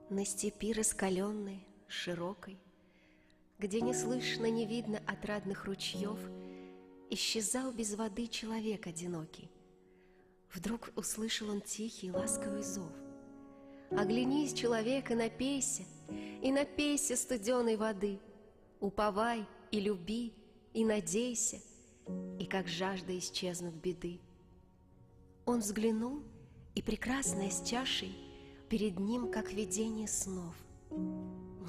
На степи раскаленной, широкой, где не слышно, не видно отрадных ручьев, исчезал без воды человек одинокий. Вдруг услышал он тихий ласковый зов. Оглянись, человек, и напейся студеной воды. Уповай и люби, и надейся, и как жажда исчезнут беды. Он взглянул, и прекрасная с чашей перед ним, как видение снов.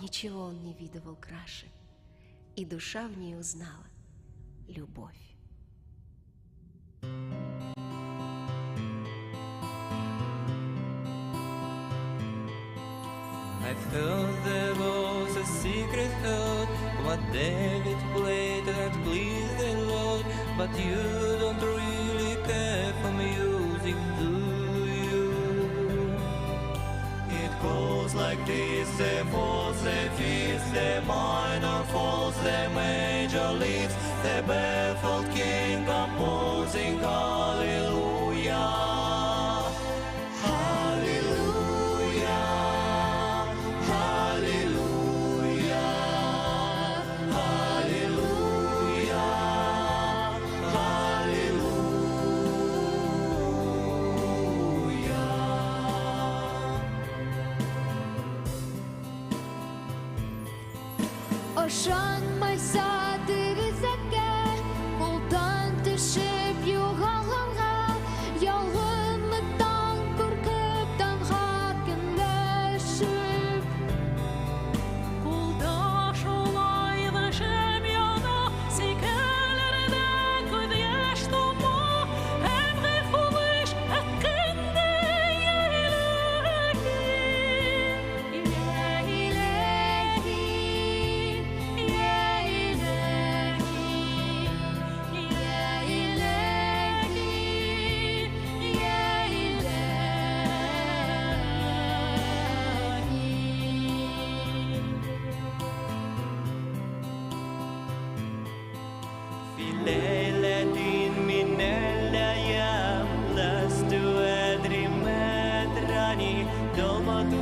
Ничего он не видывал краше, и душа в ней узнала любовь. I've heard there was a secret chord, what David played that pleased the Lord, but you don't really care for music, do you? It goes like this: the fourth, the fifth, the minor falls, the major leads, the baffled king composing hallelujah. Ышанмайса тегезәккә, кулдан төшеп югалганга, ялгынлыктан куркып танга көнләшеп. Кулда шулай вәшем яна, сикәләрдә күз яшь тома, һәм гыйфылыш әткәндә في ليلة من الأيام لست أدري ما أدراني دومة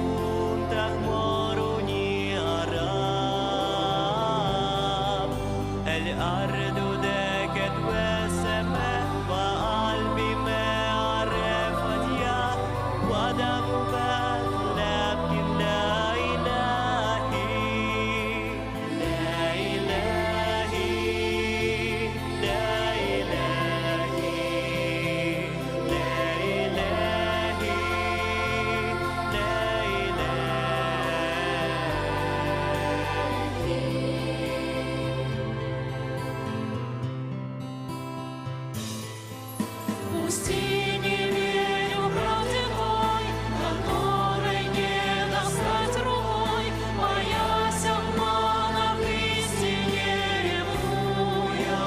تغمرني أرام الأرض دكت والسماء وقلبي ما عرفت يا ودم لكن لا إلهي لا إلهي لا إلهي لا إلهي لا пустыне верю, правде мой, которой не достать рукой, боясь обмана в истине ревнуя.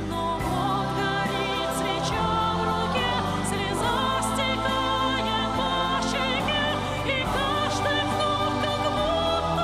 Но вот горит свеча в руке, слеза стекает по щеке, и каждый вдох как будто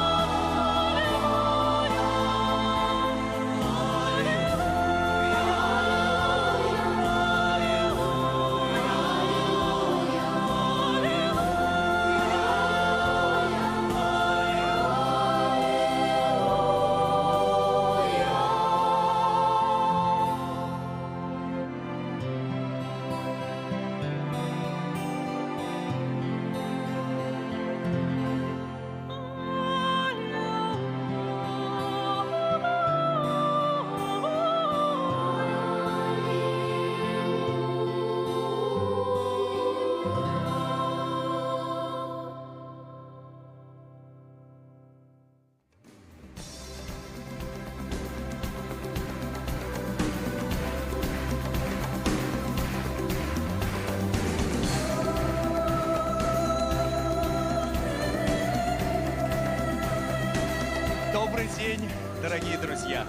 Добрый день, дорогие друзья!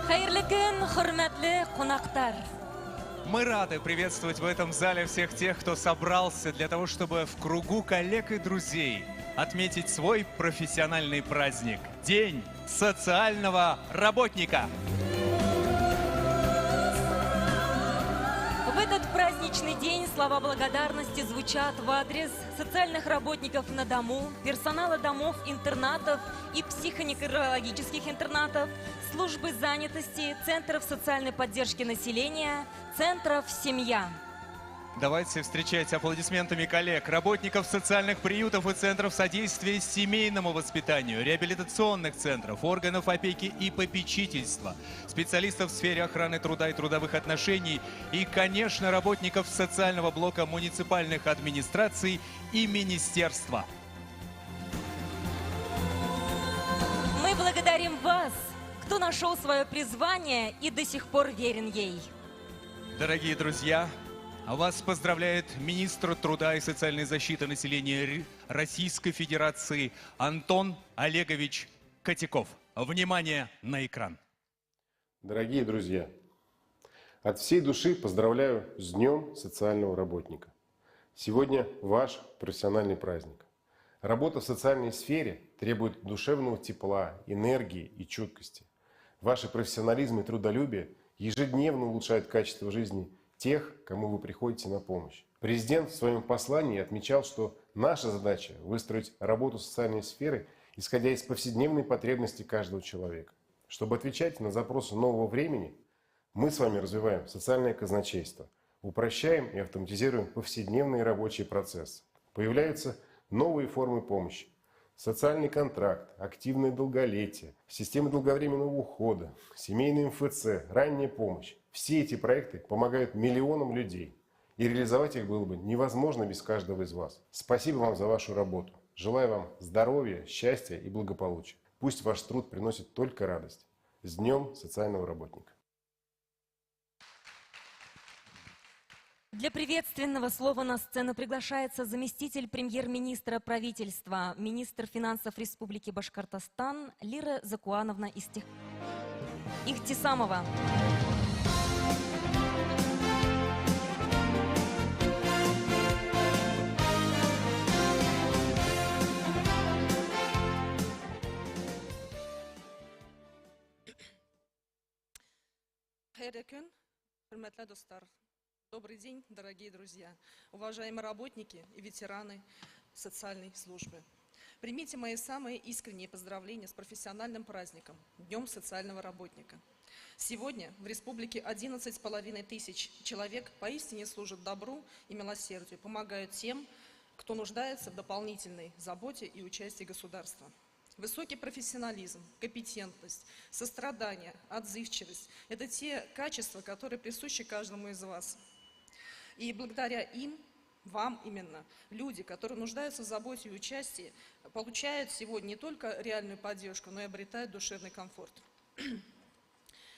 Хәерле көн, хөрмәтле кунактар. Мы рады приветствовать в этом зале всех тех, кто собрался для того, чтобы в кругу коллег и друзей отметить свой профессиональный праздник – День социального работника. В этот праздничный праздничный день слова благодарности звучат в адрес социальных работников на дому, персонала домов-интернатов и психоневрологических интернатов, службы занятости, центров социальной поддержки населения, центров «Семья». Давайте встречать аплодисментами коллег, работников социальных приютов и центров содействия семейному воспитанию, реабилитационных центров, органов опеки и попечительства, специалистов в сфере охраны труда и трудовых отношений и, конечно, работников социального блока муниципальных администраций и министерства. Мы благодарим вас, кто нашел свое призвание и до сих пор верен ей. Дорогие друзья, вас поздравляет министр труда и социальной защиты населения Российской Федерации Антон Олегович Котяков. Внимание на экран. Дорогие друзья, от всей души поздравляю с Днем социального работника. Сегодня ваш профессиональный праздник. Работа в социальной сфере требует душевного тепла, энергии и чуткости. Ваш профессионализм и трудолюбие ежедневно улучшают качество жизни тех, кому вы приходите на помощь. Президент в своем послании отмечал, что наша задача – выстроить работу социальной сферы, исходя из повседневной потребности каждого человека. Чтобы отвечать на запросы нового времени, мы с вами развиваем социальное казначейство, упрощаем и автоматизируем повседневные рабочие процессы. Появляются новые формы помощи. Социальный контракт, активное долголетие, система долговременного ухода, семейный МФЦ, ранняя помощь. Все эти проекты помогают миллионам людей. И реализовать их было бы невозможно без каждого из вас. Спасибо вам за вашу работу. Желаю вам здоровья, счастья и благополучия. Пусть ваш труд приносит только радость. С Днем социального работника. Для приветственного слова на сцену приглашается заместитель премьер-министра правительства, министр финансов Республики Башкортостан Лира Закуановна Ихтисамова. Добрый день, дорогие друзья, уважаемые работники и ветераны социальной службы. Примите мои самые искренние поздравления с профессиональным праздником – Днем социального работника. Сегодня в республике 11,5 тысяч человек поистине служат добру и милосердию, помогают тем, кто нуждается в дополнительной заботе и участии государства. Высокий профессионализм, компетентность, сострадание, отзывчивость – это те качества, которые присущи каждому из вас. И благодаря им, вам именно, люди, которые нуждаются в заботе и участии, получают сегодня не только реальную поддержку, но и обретают душевный комфорт.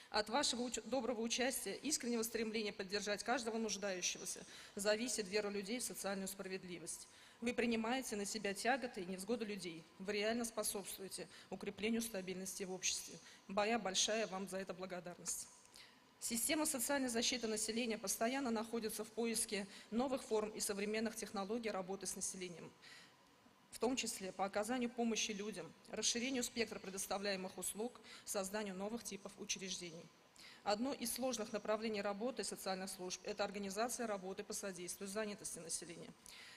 От вашего доброго участия, искреннего стремления поддержать каждого нуждающегося зависит вера людей в социальную справедливость. Вы принимаете на себя тяготы и невзгоды людей. Вы реально способствуете укреплению стабильности в обществе. Моя большая вам за это благодарность. Система социальной защиты населения постоянно находится в поиске новых форм и современных технологий работы с населением, в том числе по оказанию помощи людям, расширению спектра предоставляемых услуг, созданию новых типов учреждений. Одно из сложных направлений работы социальных служб – это организация работы по содействию занятости населения.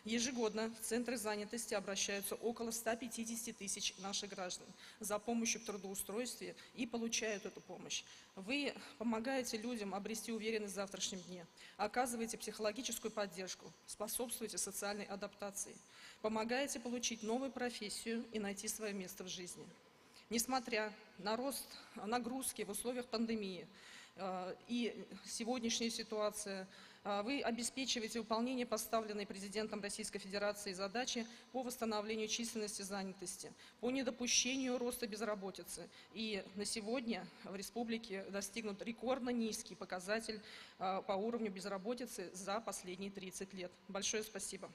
Ежегодно в центры занятости обращаются около 150 тысяч наших граждан за помощью в трудоустройстве и получают эту помощь. Вы помогаете людям обрести уверенность в завтрашнем дне, оказываете психологическую поддержку, способствуете социальной адаптации, помогаете получить новую профессию и найти свое место в жизни. Несмотря на рост нагрузки в условиях пандемии и сегодняшнюю ситуацию, вы обеспечиваете выполнение поставленной президентом Российской Федерации задачи по восстановлению численности занятости, по недопущению роста безработицы. И на сегодня в республике достигнут рекордно низкий показатель по уровню безработицы за последние 30 лет. Большое спасибо.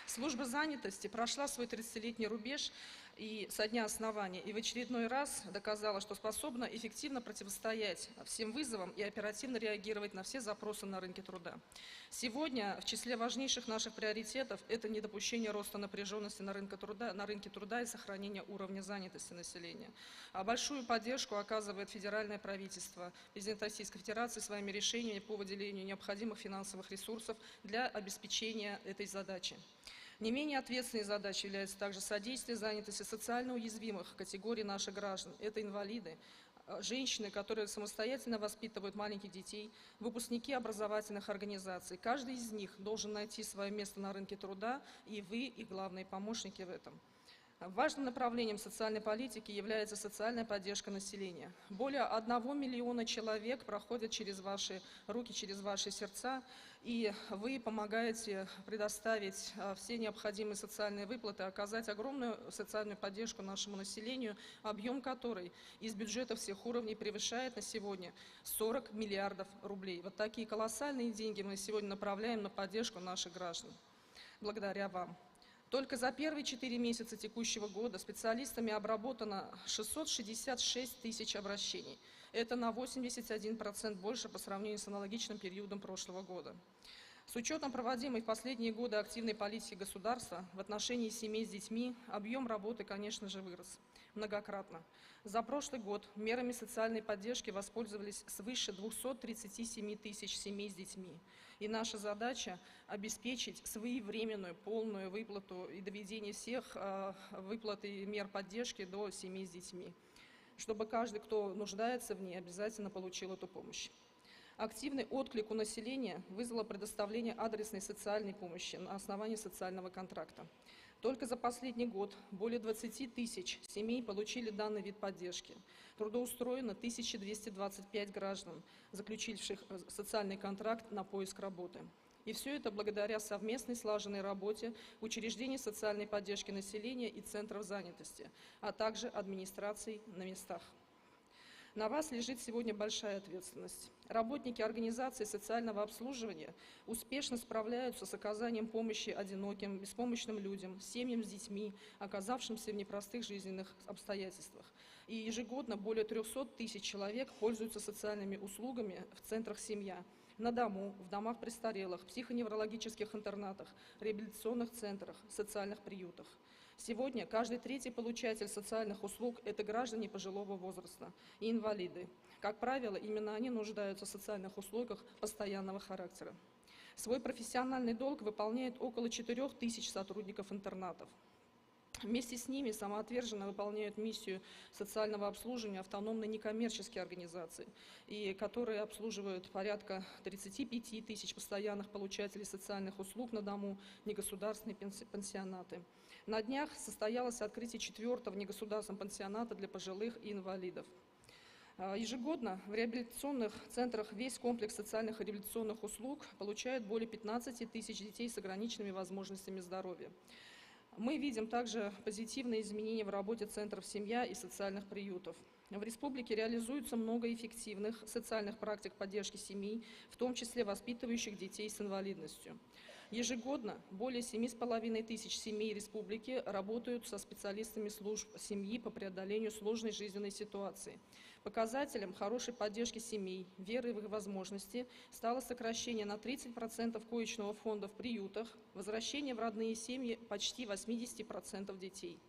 Служба занятости прошла свой 30-летний рубеж и со дня основания, и в очередной раз доказала, что способна эффективно противостоять всем вызовам и оперативно реагировать на все запросы на рынке труда. Сегодня в числе важнейших наших приоритетов это недопущение роста напряженности на рынке труда и сохранение уровня занятости населения. А большую поддержку оказывает федеральное правительство, президент Российской Федерации своими решениями по выделению необходимых финансовых ресурсов для обеспечения этой задачи. Не менее ответственной задачей является также содействие занятости социально уязвимых категорий наших граждан. Это инвалиды, женщины, которые самостоятельно воспитывают маленьких детей, выпускники образовательных организаций. Каждый из них должен найти свое место на рынке труда, и вы, и главные помощники в этом. Важным направлением социальной политики является социальная поддержка населения. Более 1 миллиона человек проходят через ваши руки, через ваши сердца, и вы помогаете предоставить все необходимые социальные выплаты, оказать огромную социальную поддержку нашему населению, объем которой из бюджета всех уровней превышает на сегодня 40 миллиардов рублей. Вот такие колоссальные деньги мы сегодня направляем на поддержку наших граждан. Благодаря вам. Только за первые 4 месяца текущего года специалистами обработано 666 тысяч обращений. Это на 81% больше по сравнению с аналогичным периодом прошлого года. С учетом проводимой в последние годы активной политики государства в отношении семей с детьми, объем работы, конечно же, вырос многократно. За прошлый год мерами социальной поддержки воспользовались свыше 237 тысяч семей с детьми. И наша задача – обеспечить своевременную, полную выплату и доведение всех выплат и мер поддержки до семей с детьми, чтобы каждый, кто нуждается в ней, обязательно получил эту помощь. Активный отклик у населения вызвало предоставление адресной социальной помощи на основании социального контракта. Только за последний год более 20 тысяч семей получили данный вид поддержки. Трудоустроено 1225 граждан, заключивших социальный контракт на поиск работы. И все это благодаря совместной слаженной работе учреждений социальной поддержки населения и центров занятости, а также администраций на местах. На вас лежит сегодня большая ответственность. Работники организаций социального обслуживания успешно справляются с оказанием помощи одиноким, беспомощным людям, семьям с детьми, оказавшимся в непростых жизненных обстоятельствах. И ежегодно более 300 тысяч человек пользуются социальными услугами в центрах «Семья», на дому, в домах престарелых, психоневрологических интернатах, реабилитационных центрах, социальных приютах. Сегодня каждый третий получатель социальных услуг – это граждане пожилого возраста и инвалиды. Как правило, именно они нуждаются в социальных услугах постоянного характера. Свой профессиональный долг выполняет около 4000 сотрудников интернатов. Вместе с ними самоотверженно выполняют миссию социального обслуживания автономные некоммерческие организации, и которые обслуживают порядка 35 тысяч постоянных получателей социальных услуг на дому, негосударственные пансионаты. На днях состоялось открытие 4-го негосударственного пансионата для пожилых и инвалидов. Ежегодно в реабилитационных центрах весь комплекс социальных и реабилитационных услуг получает более 15 тысяч детей с ограниченными возможностями здоровья. Мы видим также позитивные изменения в работе центров «Семья» и социальных приютов. В республике реализуется много эффективных социальных практик поддержки семей, в том числе воспитывающих детей с инвалидностью. Ежегодно более 7,5 тысяч семей республики работают со специалистами служб семьи по преодолению сложной жизненной ситуации. Показателем хорошей поддержки семей, веры в их возможности стало сокращение на 30% коечного фонда в приютах, возвращение в родные семьи почти 80% детей.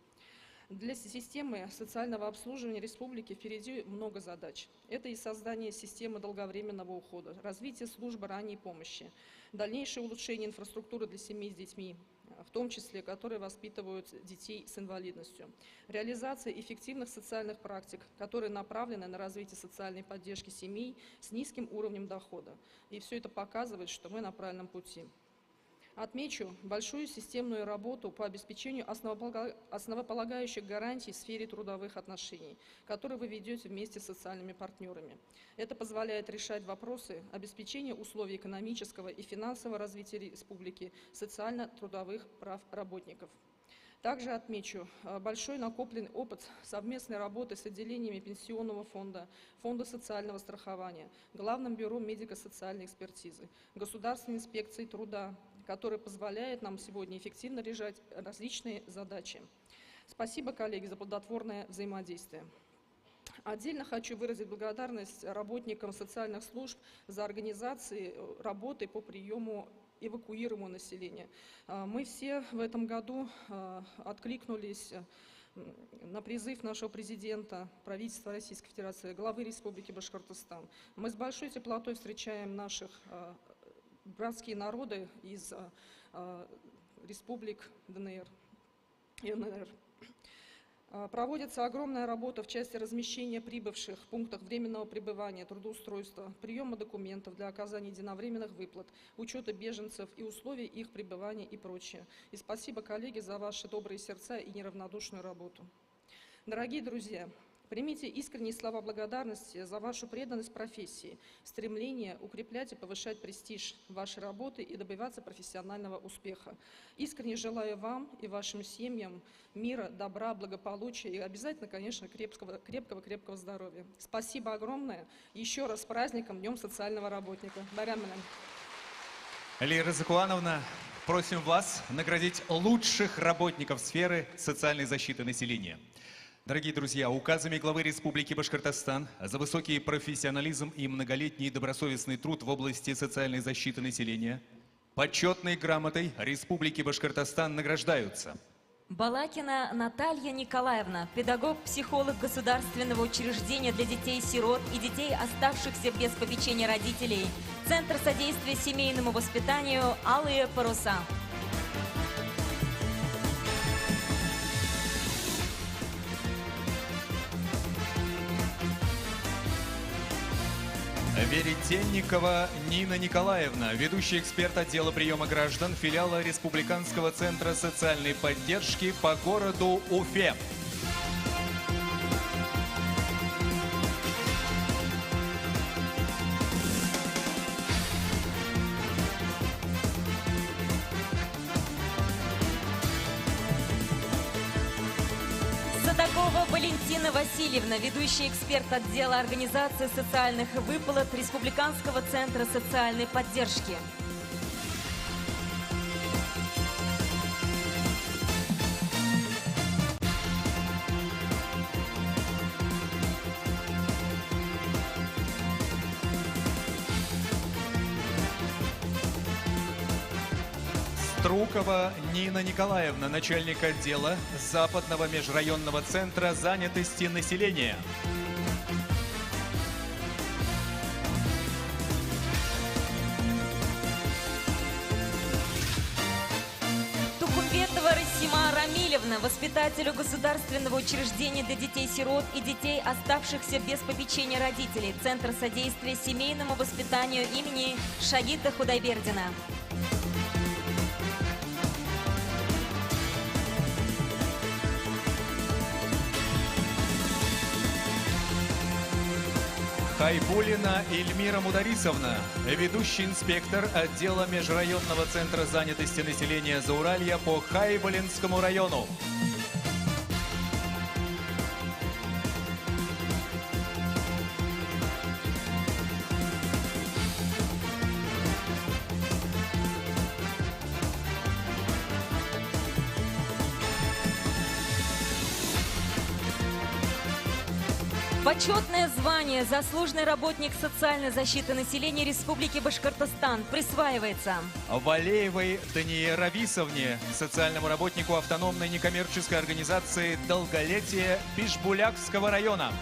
Для системы социального обслуживания республики впереди много задач. Это и создание системы долговременного ухода, развитие службы ранней помощи, дальнейшее улучшение инфраструктуры для семей с детьми, в том числе, которые воспитывают детей с инвалидностью, реализация эффективных социальных практик, которые направлены на развитие социальной поддержки семей с низким уровнем дохода. И все это показывает, что мы на правильном пути. Отмечу большую системную работу по обеспечению основополагающих гарантий в сфере трудовых отношений, которые вы ведете вместе с социальными партнерами. Это позволяет решать вопросы обеспечения условий экономического и финансового развития республики, социально-трудовых прав работников. Также отмечу большой накопленный опыт совместной работы с отделениями Пенсионного фонда, Фонда социального страхования, Главным бюро медико-социальной экспертизы, Государственной инспекцией труда, который позволяет нам сегодня эффективно решать различные задачи. Спасибо, коллеги, за плодотворное взаимодействие. Отдельно хочу выразить благодарность работникам социальных служб за организацию работы по приему эвакуируемого населения. Мы все в этом году откликнулись на призыв нашего президента, правительства Российской Федерации, главы Республики Башкортостан. Мы с большой теплотой встречаем наших братские народы из республик ДНР и ЛНР. Проводится огромная работа в части размещения прибывших в пунктах временного пребывания, трудоустройства, приема документов для оказания единовременных выплат, учета беженцев и условий их пребывания и прочее. И спасибо, коллеги, за ваши добрые сердца и неравнодушную работу. Дорогие друзья, примите искренние слова благодарности за вашу преданность профессии, стремление укреплять и повышать престиж вашей работы и добиваться профессионального успеха. Искренне желаю вам и вашим семьям мира, добра, благополучия и обязательно, конечно, крепкого здоровья. Спасибо огромное. Еще раз с праздником, Днем социального работника. Лира Закуановна, просим вас наградить лучших работников сферы социальной защиты населения. Дорогие друзья, указами главы Республики Башкортостан за высокий профессионализм и многолетний добросовестный труд в области социальной защиты населения почетной грамотой Республики Башкортостан награждаются Балакина Наталья Николаевна, педагог-психолог государственного учреждения для детей-сирот и детей, оставшихся без попечения родителей, Центр содействия семейному воспитанию «Алые паруса». Веретенникова Нина Николаевна, ведущий эксперт отдела приема граждан филиала Республиканского центра социальной поддержки по городу Уфе. Садакова Валентина Васильевна, ведущий эксперт отдела организации социальных выплат Республиканского центра социальной поддержки. Струкова Нина Николаевна, начальник отдела Западного межрайонного центра занятости населения. Тухумбетова Расима Рамилевна, воспитателю государственного учреждения для детей-сирот и детей, оставшихся без попечения родителей, Центр содействия семейному воспитанию имени Шагита Худайбердина. Хайбулина Эльмира Мударисовна, ведущий инспектор отдела Межрайонного центра занятости населения Зауралья по Хайбулинскому району. Почетное звание «Заслуженный работник социальной защиты населения Республики Башкортостан» присваивается Валеевой Дании Рависовне, социальному работнику автономной некоммерческой организации «Долголетие» Бишбулякского района.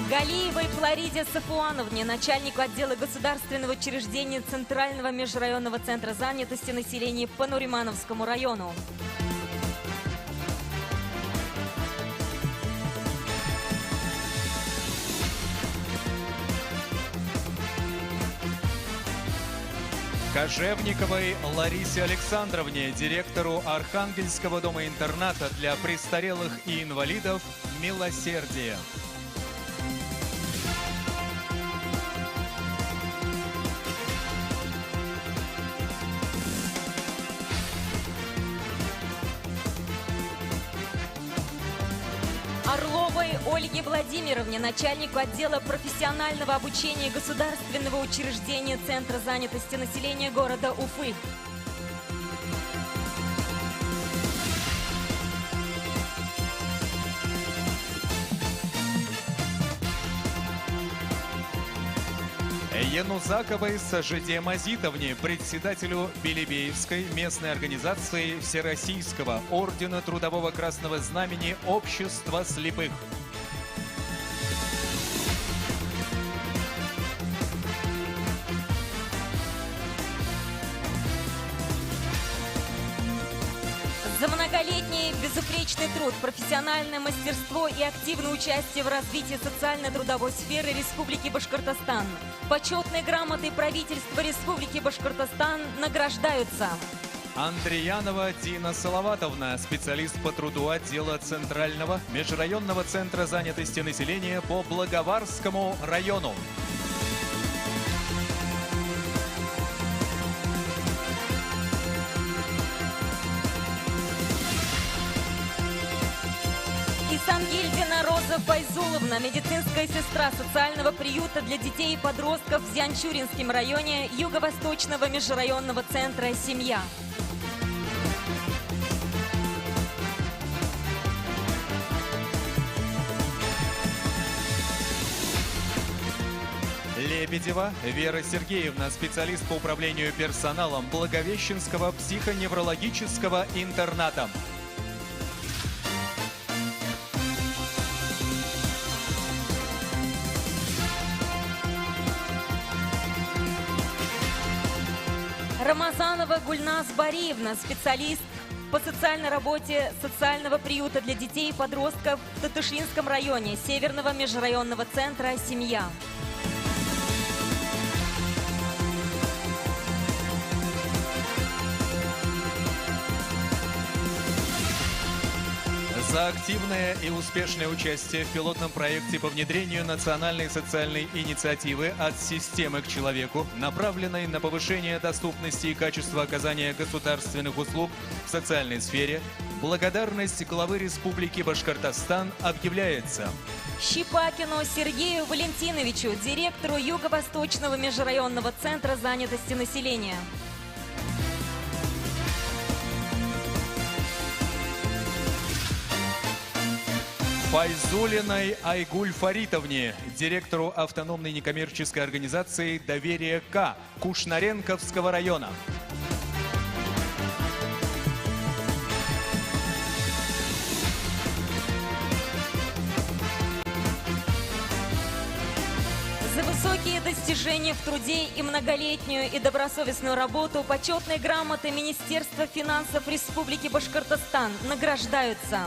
Галиевой Флориде Сафуановне, начальнику отдела государственного учреждения Центрального межрайонного центра занятости населения по Нуримановскому району. Кожевниковой Ларисе Александровне, директору Архангельского дома-интерната для престарелых и инвалидов «Милосердие». Орловой Ольге Владимировне, начальнику отдела профессионального обучения государственного учреждения Центра занятости населения города Уфы. Янузаковой Сажиде Мазитовне, председателю Белебеевской местной организации Всероссийского ордена Трудового Красного Знамени Общества слепых. За многолетний безупречный труд, профессиональное мастерство и активное участие в развитии социально-трудовой сферы Республики Башкортостан. Почетной грамотой правительства Республики Башкортостан награждаются: Андреянова Дина Салаватовна, специалист по труду отдела Центрального межрайонного центра занятости населения по Благоварскому району. Исангильдина Роза Файзуловна, медицинская сестра социального приюта для детей и подростков в Зянчуринском районе Юго-Восточного межрайонного центра «Семья». Лебедева Вера Сергеевна, специалист по управлению персоналом Благовещенского психоневрологического интерната. Рамазанова Гульназ Бариевна, специалист по социальной работе социального приюта для детей и подростков в Татышинском районе Северного межрайонного центра «Семья». За активное и успешное участие в пилотном проекте по внедрению национальной социальной инициативы «От системы к человеку», направленной на повышение доступности и качества оказания государственных услуг в социальной сфере, благодарность главы Республики Башкортостан объявляется Щипакину Сергею Валентиновичу, директору Юго-Восточного межрайонного центра занятости населения. Файзулиной Айгуль Фаритовне, директору автономной некоммерческой организации «Доверие К» Кушнаренковского района. За высокие достижения в труде и многолетнюю и добросовестную работу почетной грамотой Министерства финансов Республики Башкортостан награждаются: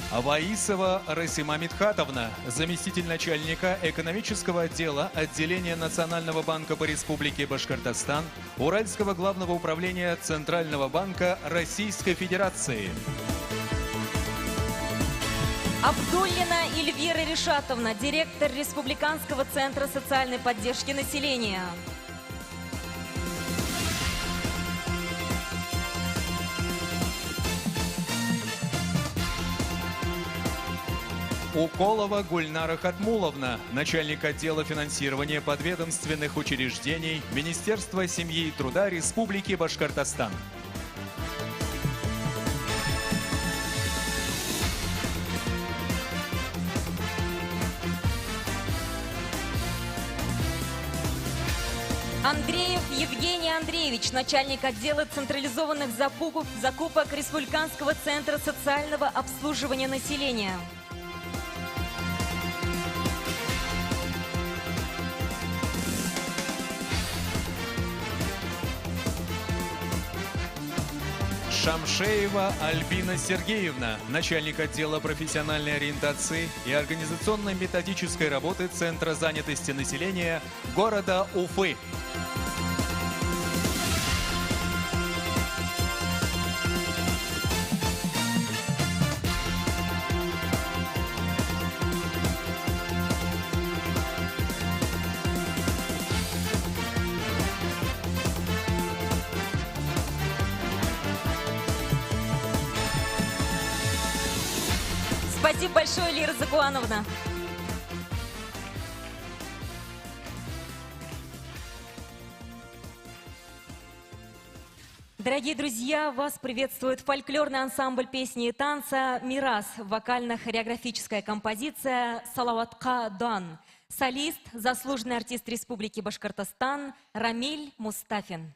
Ваисова Расима Митхатовна, заместитель начальника экономического отдела отделения Национального банка по Республике Башкортостан, Уральского главного управления Центрального банка Российской Федерации. Абдуллина Эльвира Решатовна, директор Республиканского центра социальной поддержки населения. Уколова Гульнара Хатмуловна, начальник отдела финансирования подведомственных учреждений Министерства семьи и труда Республики Башкортостан. Андреев Евгений Андреевич, начальник отдела централизованных закупок Республиканского центра социального обслуживания населения. Шамшеева Альбина Сергеевна, начальник отдела профессиональной ориентации и организационно-методической работы Центра занятости населения города Уфы. Спасибо большое, Лира Закуановна. Дорогие друзья, вас приветствует фольклорный ансамбль песни и танца «Мирас», вокально-хореографическая композиция «Салаватка Дан». Солист, заслуженный артист Республики Башкортостан Рамиль Мустафин.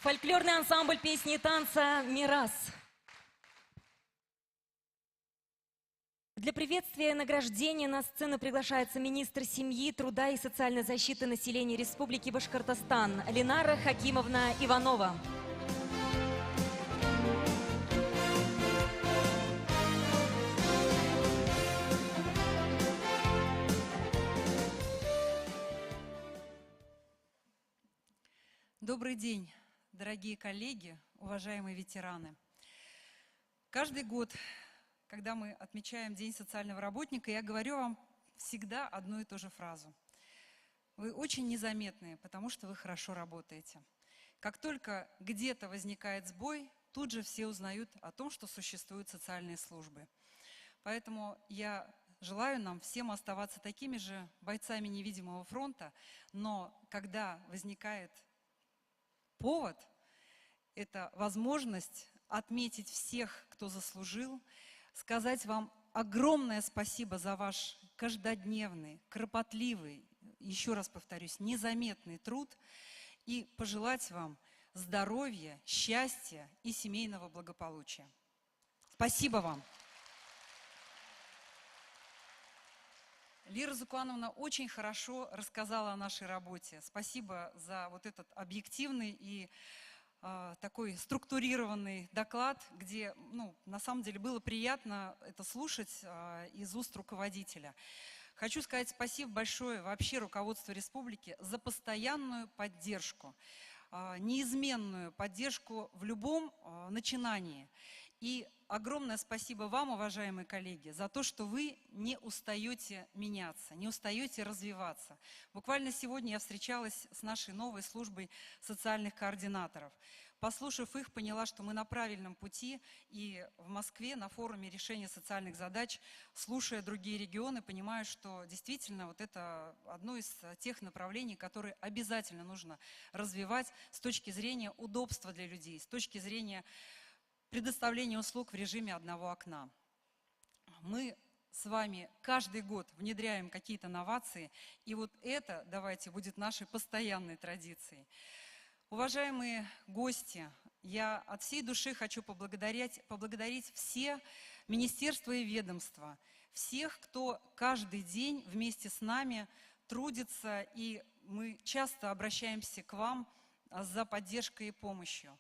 Фольклорный ансамбль песни и танца «Мирас». Для приветствия и награждения на сцену приглашается министр семьи, труда и социальной защиты населения Республики Башкортостан Ленара Хакимовна Иванова. Добрый день, дорогие коллеги, уважаемые ветераны. Каждый год, когда мы отмечаем День социального работника, я говорю вам всегда одну и ту же фразу. Вы очень незаметные, потому что вы хорошо работаете. Как только где-то возникает сбой, тут же все узнают о том, что существуют социальные службы. Поэтому я желаю нам всем оставаться такими же бойцами невидимого фронта, но когда возникает повод, это возможность отметить всех, кто заслужил, сказать вам огромное спасибо за ваш каждодневный, кропотливый, еще раз повторюсь, незаметный труд и пожелать вам здоровья, счастья и семейного благополучия. Спасибо вам. Лира Зукановна очень хорошо рассказала о нашей работе. Спасибо за вот этот объективный и такой структурированный доклад, где, на самом деле, было приятно это слушать из уст руководителя. Хочу сказать спасибо большое вообще руководству республики за постоянную поддержку, неизменную поддержку в любом начинании. И огромное спасибо вам, уважаемые коллеги, за то, что вы не устаете меняться, не устаете развиваться. Буквально сегодня я встречалась с нашей новой службой социальных координаторов. Послушав их, поняла, что мы на правильном пути, и в Москве на форуме решения социальных задач, слушая другие регионы, понимаю, что действительно вот это одно из тех направлений, которые обязательно нужно развивать с точки зрения удобства для людей, с точки зрения предоставления услуг в режиме одного окна. Мы с вами каждый год внедряем какие-то новации, и вот это, давайте, будет нашей постоянной традицией. Уважаемые гости, я от всей души хочу поблагодарить все министерства и ведомства, всех, кто каждый день вместе с нами трудится, и мы часто обращаемся к вам за поддержкой и помощью.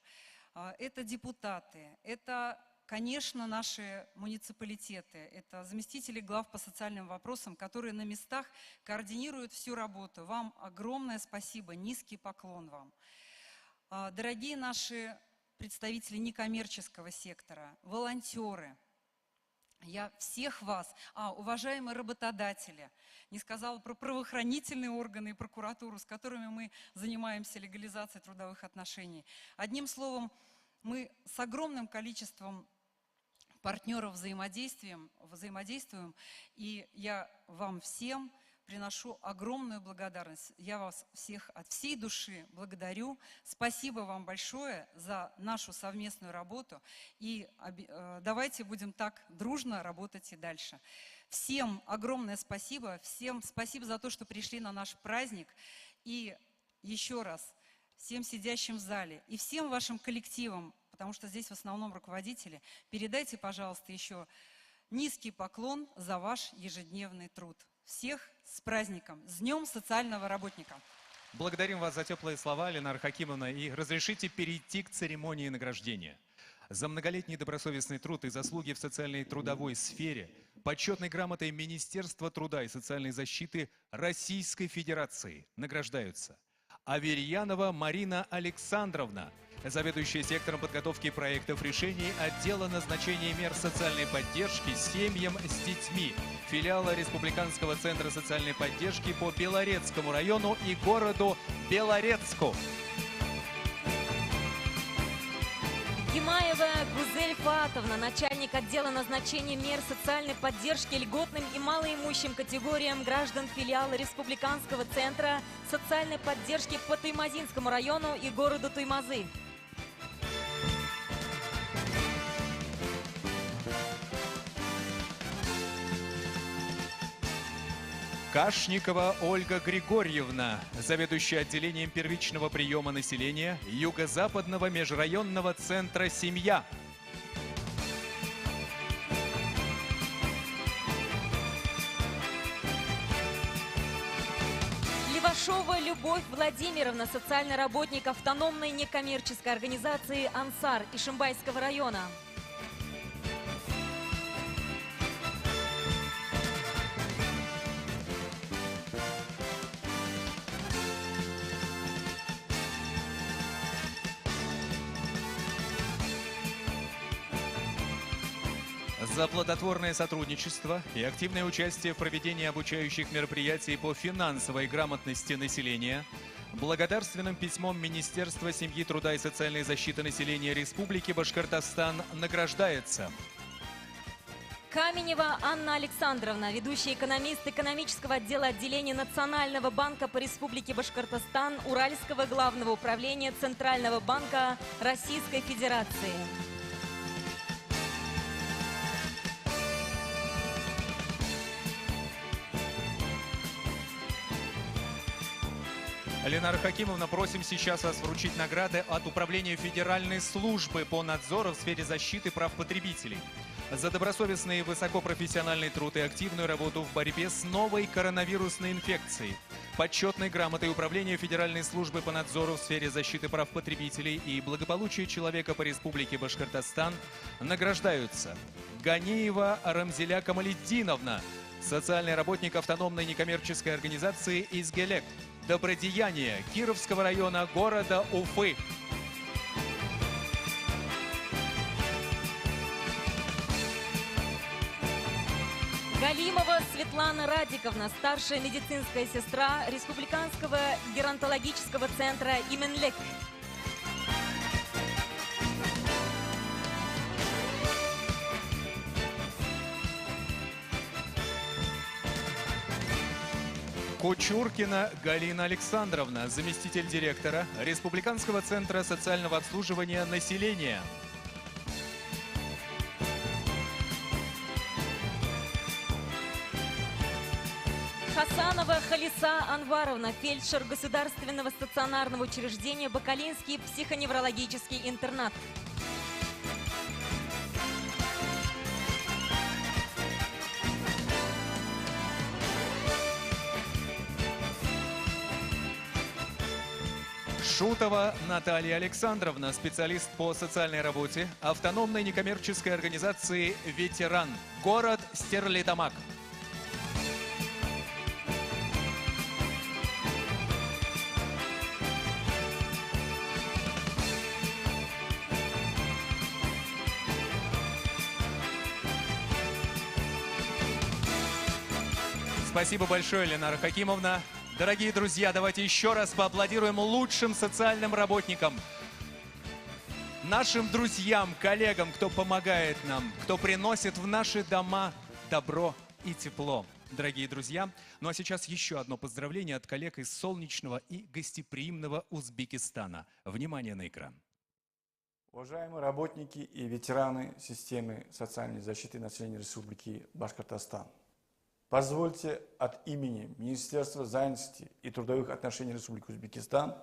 Это депутаты, это, конечно, наши муниципалитеты, это заместители глав по социальным вопросам, которые на местах координируют всю работу. Вам огромное спасибо, низкий поклон вам. Дорогие наши представители некоммерческого сектора, волонтеры, я всех вас, уважаемые работодатели, не сказала про правоохранительные органы и прокуратуру, с которыми мы занимаемся легализацией трудовых отношений. Одним словом, мы с огромным количеством партнеров взаимодействуем, и я вам всем приношу огромную благодарность. Я вас всех от всей души благодарю. Спасибо вам большое за нашу совместную работу. И давайте будем так дружно работать и дальше. Всем огромное спасибо. Всем спасибо за то, что пришли на наш праздник. И еще раз всем сидящим в зале и всем вашим коллективам, потому что здесь в основном руководители, передайте, пожалуйста, еще низкий поклон за ваш ежедневный труд. Всех с праздником, с Днем социального работника. Благодарим вас за теплые слова, Ленара Хакимовна, и разрешите перейти к церемонии награждения. За многолетний добросовестный труд и заслуги в социальной и трудовой сфере почетной грамотой Министерства труда и социальной защиты Российской Федерации награждаются Аверьянова Марина Александровна, заведующая сектором подготовки проектов решений отдела назначения мер социальной поддержки семьям с детьми, филиала Республиканского центра социальной поддержки по Белорецкому району и городу Белорецку. Гимаева Гузель Фатовна, начальник отдела назначения мер социальной поддержки льготным и малоимущим категориям граждан филиала Республиканского центра социальной поддержки по Туймазинскому району и городу Туймазы. Кашникова Ольга Григорьевна, заведующая отделением первичного приема населения Юго-Западного межрайонного центра «Семья». Левашова Любовь Владимировна, социальный работник автономной некоммерческой организации «Ансар» Ишимбайского района. за плодотворное сотрудничество и активное участие в проведении обучающих мероприятий по финансовой грамотности населения благодарственным письмом Министерства семьи, труда и социальной защиты населения Республики Башкортостан награждается Каменева Анна Александровна, ведущий экономист экономического отдела отделения Национального банка по Республике Башкортостан Уральского главного управления Центрального банка Российской Федерации. Ленара Хакимовна, просим сейчас вас вручить награды от Управления Федеральной службы по надзору в сфере защиты прав потребителей за добросовестный и высокопрофессиональный труд и активную работу в борьбе с новой коронавирусной инфекцией. Почетной грамотой Управления Федеральной службы по надзору в сфере защиты прав потребителей и благополучия человека по Республике Башкортостан награждаются Ганиева Рамзеля Камалетдиновна, социальный работник автономной некоммерческой организации «Изгелек», добродеяние Кировского района города Уфы. Галимова Светлана Радиковна, старшая медицинская сестра Республиканского геронтологического центра «Именлек». Кучуркина Галина Александровна, заместитель директора Республиканского центра социального обслуживания населения. Хасанова Халиса Анваровна, фельдшер Государственного стационарного учреждения Бакалинский психоневрологический интернат. Шутова Наталья Александровна, специалист по социальной работе автономной некоммерческой организации «Ветеран», город Стерлитамак. Спасибо большое, Ленара Хакимовна. Дорогие друзья, давайте еще раз поаплодируем лучшим социальным работникам, нашим друзьям, коллегам, кто помогает нам, кто приносит в наши дома добро и тепло. Дорогие друзья, ну а сейчас еще одно поздравление от коллег из солнечного и гостеприимного Узбекистана. Внимание на экран. Уважаемые работники и ветераны системы социальной защиты населения Республики Башкортостан, позвольте от имени Министерства занятости и трудовых отношений Республики Узбекистан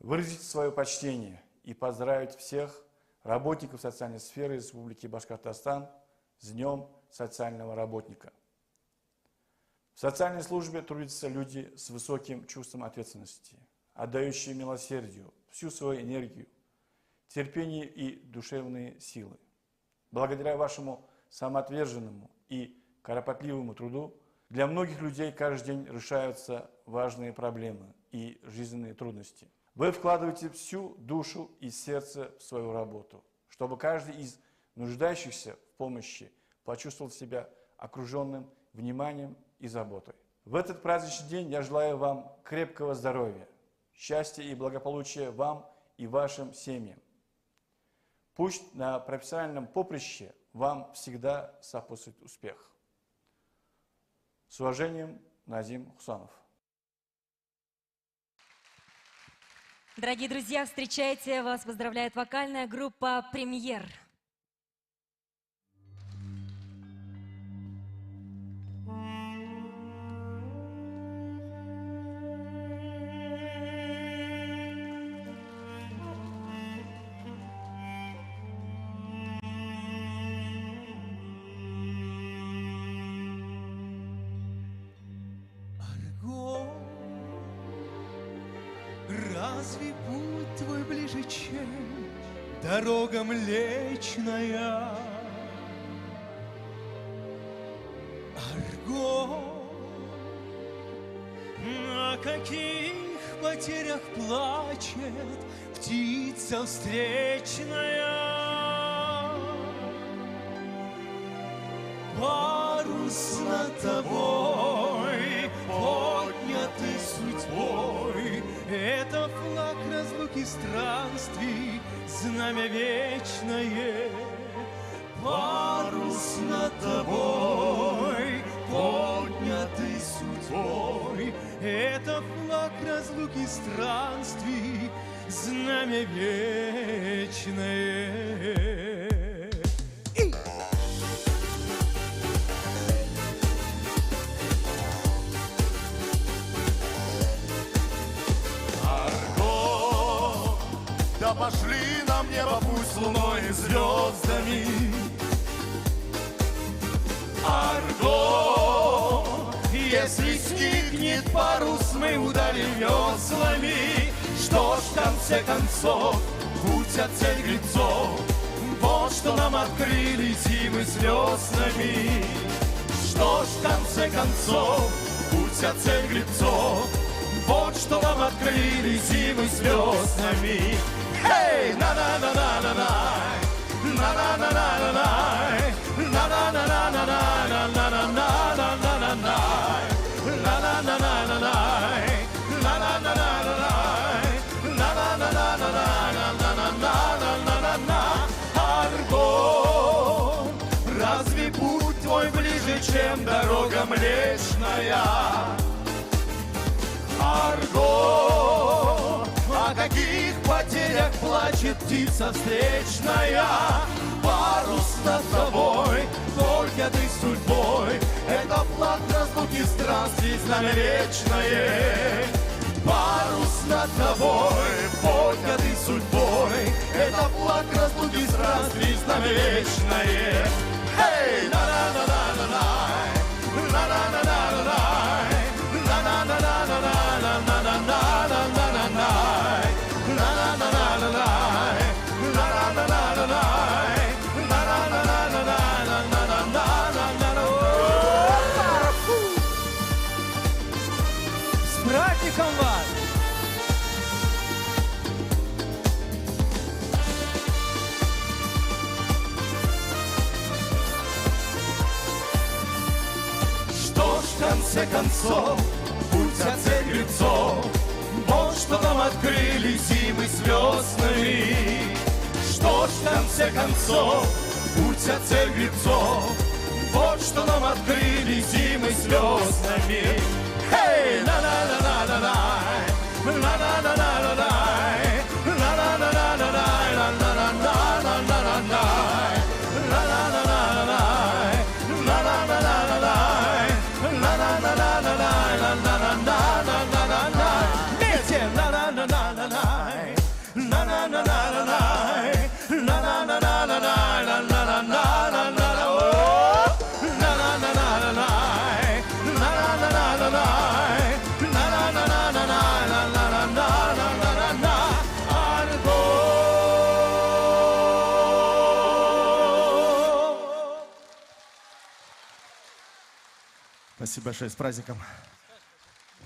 выразить свое почтение и поздравить всех работников социальной сферы Республики Башкортостан с Днем социального работника. В социальной службе трудятся люди с высоким чувством ответственности, отдающие милосердию всю свою энергию, терпение и душевные силы. Благодаря вашему самоотверженному и кропотливому труду для многих людей каждый день решаются важные проблемы и жизненные трудности. Вы вкладываете всю душу и сердце в свою работу, чтобы каждый из нуждающихся в помощи почувствовал себя окруженным вниманием и заботой. В этот праздничный день я желаю вам крепкого здоровья, счастья и благополучия вам и вашим семьям. Пусть на профессиональном поприще вам всегда сопутствует успех. С уважением, Назим Хусанов. Дорогие друзья, встречайте, вас поздравляет вокальная группа «Премьер». Разве путь твой ближе, чем дорога Млечная? Арго, на каких потерях плачет птица встречная? Парус над тобой, поднятый судьбой, это флаг разлуки странствий, знамя вечное. Парус над тобой, поднятый судьбой, это флаг разлуки странствий, знамя вечное. Да пошли нам небо пусть луной и звездами. Арго, если сникнет парус, мы ударим веслами. Что ж, в конце концов, путь от цель гребцов, вот что нам открыли зимы с веснами. Что ж, в конце концов, путь от цель гребцов, вот что нам открыли зимы с веснами. Эй, на-на-на-на-на-на, на-на-на-на-на-на, на-на-на-на-на-на-на-на-на-на-на, на-на-на-на-на-на, на-на-на-на-на-на, Арго, разве путь твой ближе, чем дорога Млечная? Арго, о каких потерях плачет птица встречная? Парус над тобой, поднятый судьбой, это флаг разлуки странствий, знамя вечное. Парус над тобой, поднятый судьбой, это флаг разлуки странствий, знамя вечное. Эй, на-на-на-на-на-на, на-на-на-на-на-на, С праздником вас! Что ж, в конце концов, путь от цель гребцов, вот что нам открыли зимы с веснами. Что ж, в конце концов, путь от цель гребцов, вот что нам открыли зимы с веснами. Эй, на-на-на-на-на-на, на-на-на-на-на-на, на-на-на-на-на-на-на-на-на-на-на, Спасибо большое, с праздником.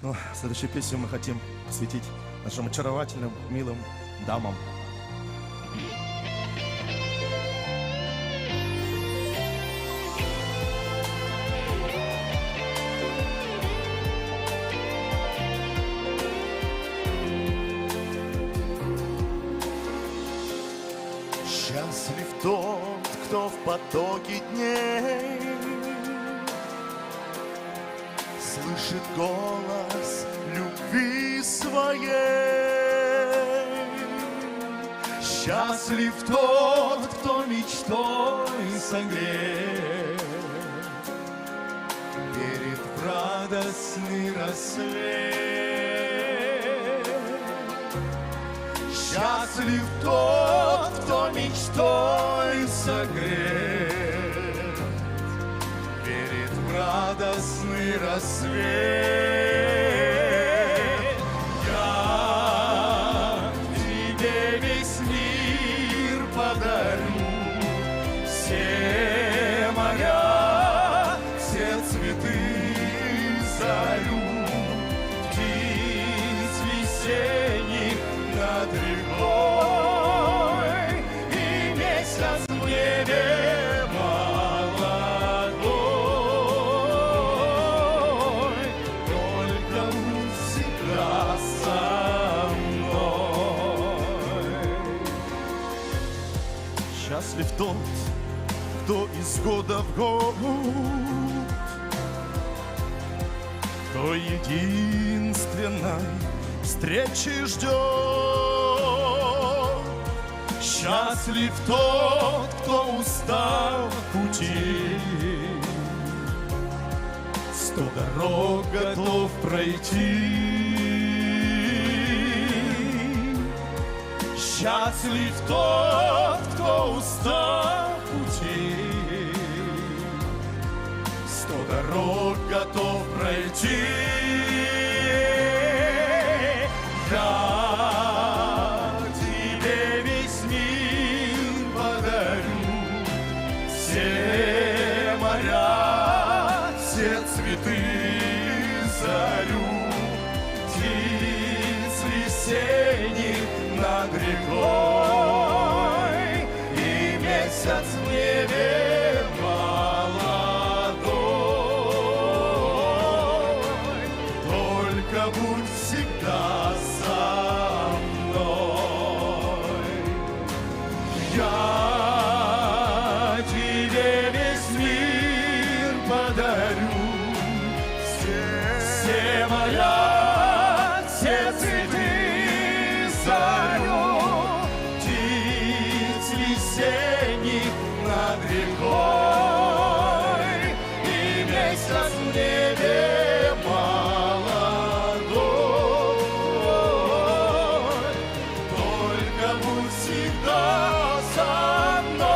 Ну, следующую песню мы хотим посвятить нашим очаровательным, милым дамам. Счастлив тот, кто в потоке дней слышит голос любви своей. Счастлив тот, кто мечтой согрет, верит в радостный рассвет. Счастлив тот, кто мечтой согрет, верит в радостный рассвет. Я тебе весь мир подарю, все моря, все цветы зарю, птиц весенних над рекой и месяц в небе молодой. Счастлив тот, кто из года в год, кто единственной встречи ждет. Счастлив тот, кто устал в пути, 100 дорог готов пройти. Счастлив тот, кто устал в пути, 100 дорог готов пройти. Я тебе весь мир подарю, все моря, все цветы зарю, птиц весенних над рекой и месяц в небе молодой. Только будь всегда со мной. Я тебе весь мир подарю, все моря, все цветы зарю, птиц весенних над рекой и месяц в небе молодой. Только будь всегда со мной.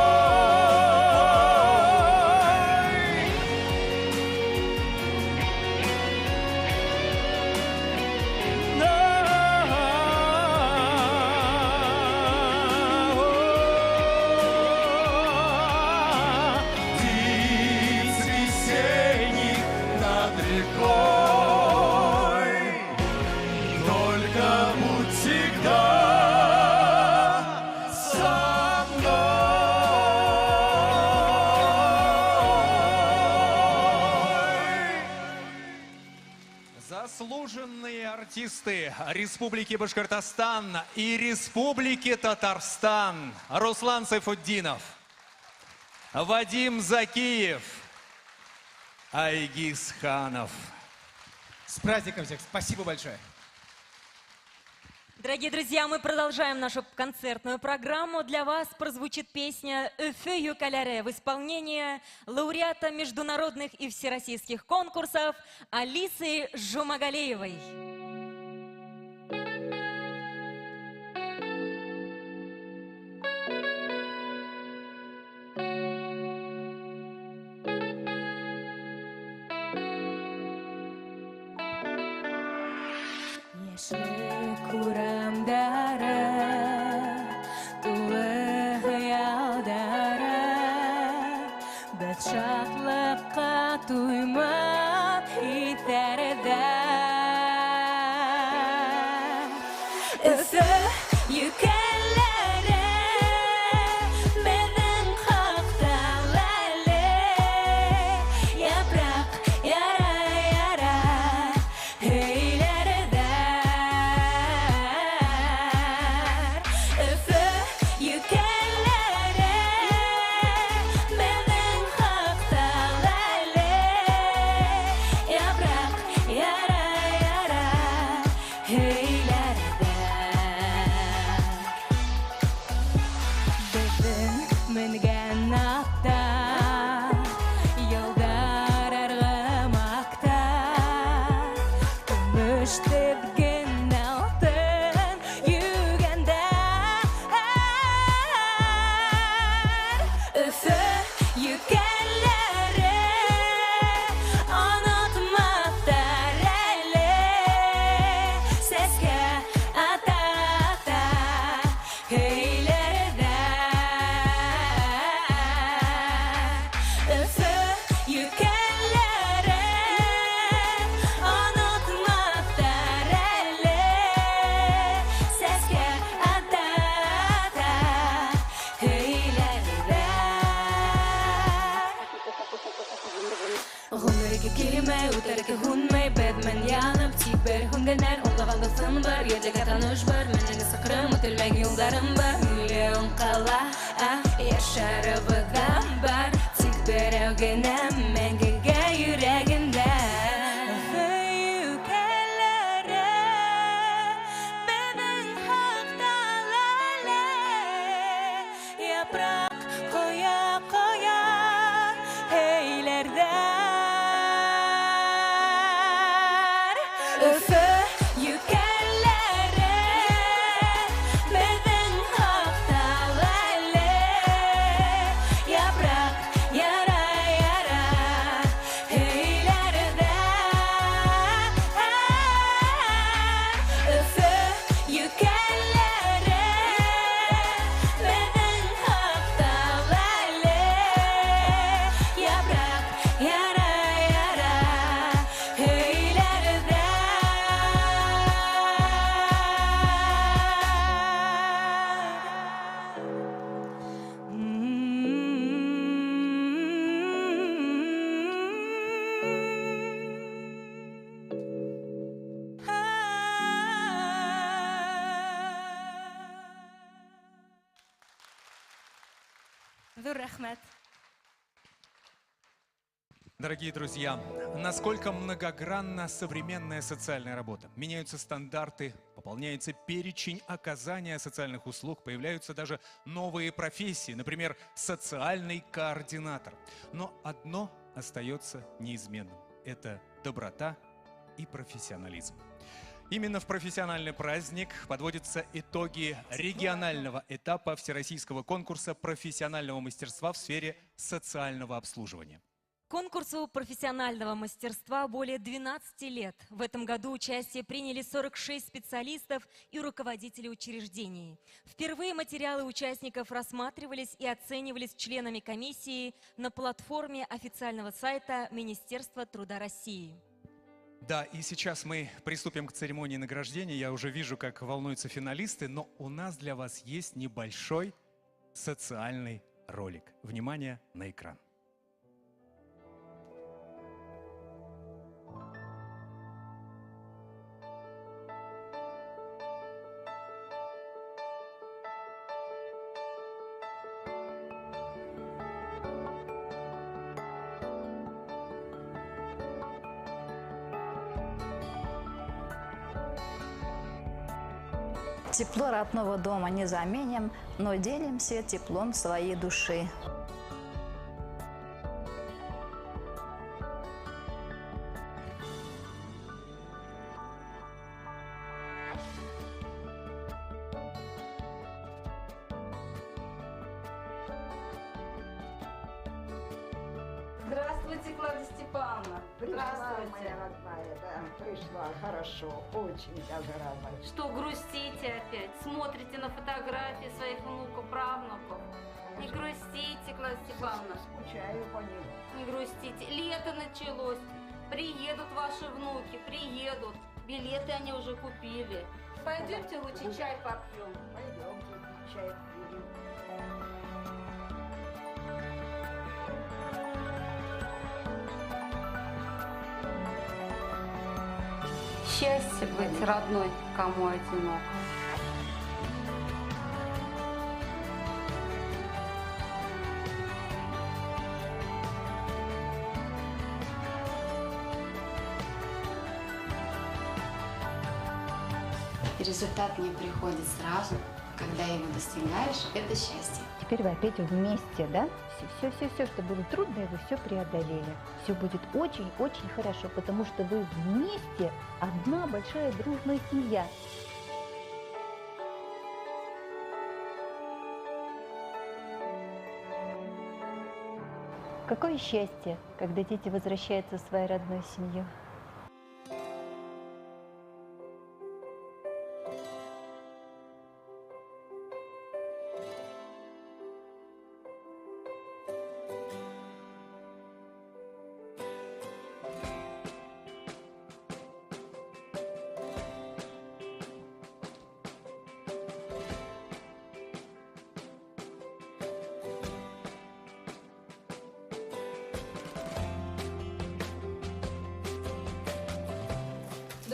Птиц весенних над рекой, только будь всегда со мной. Заслуженные артисты Республики Башкортостан и Республики Татарстан Руслан Сайфутдинов, Вадим Закиев, Айгиз Ханов. С праздником всех. Спасибо большое. Дорогие друзья, мы продолжаем нашу концертную программу. Для вас прозвучит песня «Өфе юкаляре» в исполнении лауреата международных и всероссийских конкурсов Алисы Жумагалиевой. Яшьлек урамдары, тулы хыялдары, без шатлыкка туймап итәрдә. Өфе юкәлләре, безнең хакта ләле, япрак яра-яра, өйләрдәр. Өфе юкәлләре, безнең хакта ләле, япрак яра-яра, өйләрдәр. Безнең менгән атта, ялдар аргымакта, көмеш тепкен алтын югәндәр. Өфе юкәлләре, онытмаптар әле, сәскә ата-ата өйләрдәр. Өфе юкәлләре, онытмаптар әле, сәскә ата-ата өйләрдәр. Гомерге килмәй, үтәргә һунмай, бәдмән янып, тик бер döner Oğlağında sın var Yerlege tanış var Menege sıkırım Ötülmek yollarım var Milyon kala Yaşarıbıdan var Tik bir evgenem Mengege yüreğimde Yaprak koya koya heylerden Öfü yükerlere Beden haftalarla Yaprak yara yara heylerden Öfü yükerlere Beden haftalarla Yaprak yara yara heylerden Dur рахмет. Дорогие друзья, насколько многогранна современная социальная работа. Меняются стандарты, пополняется перечень оказания социальных услуг, появляются даже новые профессии, например, социальный координатор. Но одно остается неизменным – это доброта и профессионализм. Именно в профессиональный праздник подводятся итоги регионального этапа Всероссийского конкурса профессионального мастерства в сфере социального обслуживания. Конкурсу профессионального мастерства более 12 лет. В этом году участие приняли 46 специалистов и руководителей учреждений. Впервые материалы участников рассматривались и оценивались членами комиссии на платформе официального сайта Министерства труда России. Да, и сейчас мы приступим к церемонии награждения. Я уже вижу, как волнуются финалисты, но у нас для вас есть небольшой социальный ролик. Внимание на экран. Тепло родного дома не заменим, но делимся теплом своей души. Здравствуйте, Клавдия Степановна. Пришла, моя родная, да, пришла, хорошо, очень даже рада. Что, грустите опять? Смотрите на фотографии своих внуков, правнуков? Не грустите, Клавдия Степановна. Скучаю по ним. Не грустите. Лето началось. Приедут ваши внуки, приедут. Билеты они уже купили. Пойдемте лучше чай попьем. Пойдемте, чай пьем. Счастье быть родной, кому одинок. Результат не приходит сразу, когда его достигаешь, это счастье. Теперь вы опять вместе, да? Все, что было трудное, вы все преодолели. Все будет очень-очень хорошо, потому что вы вместе одна большая дружная семья. Какое счастье, когда дети возвращаются в свою родную семью.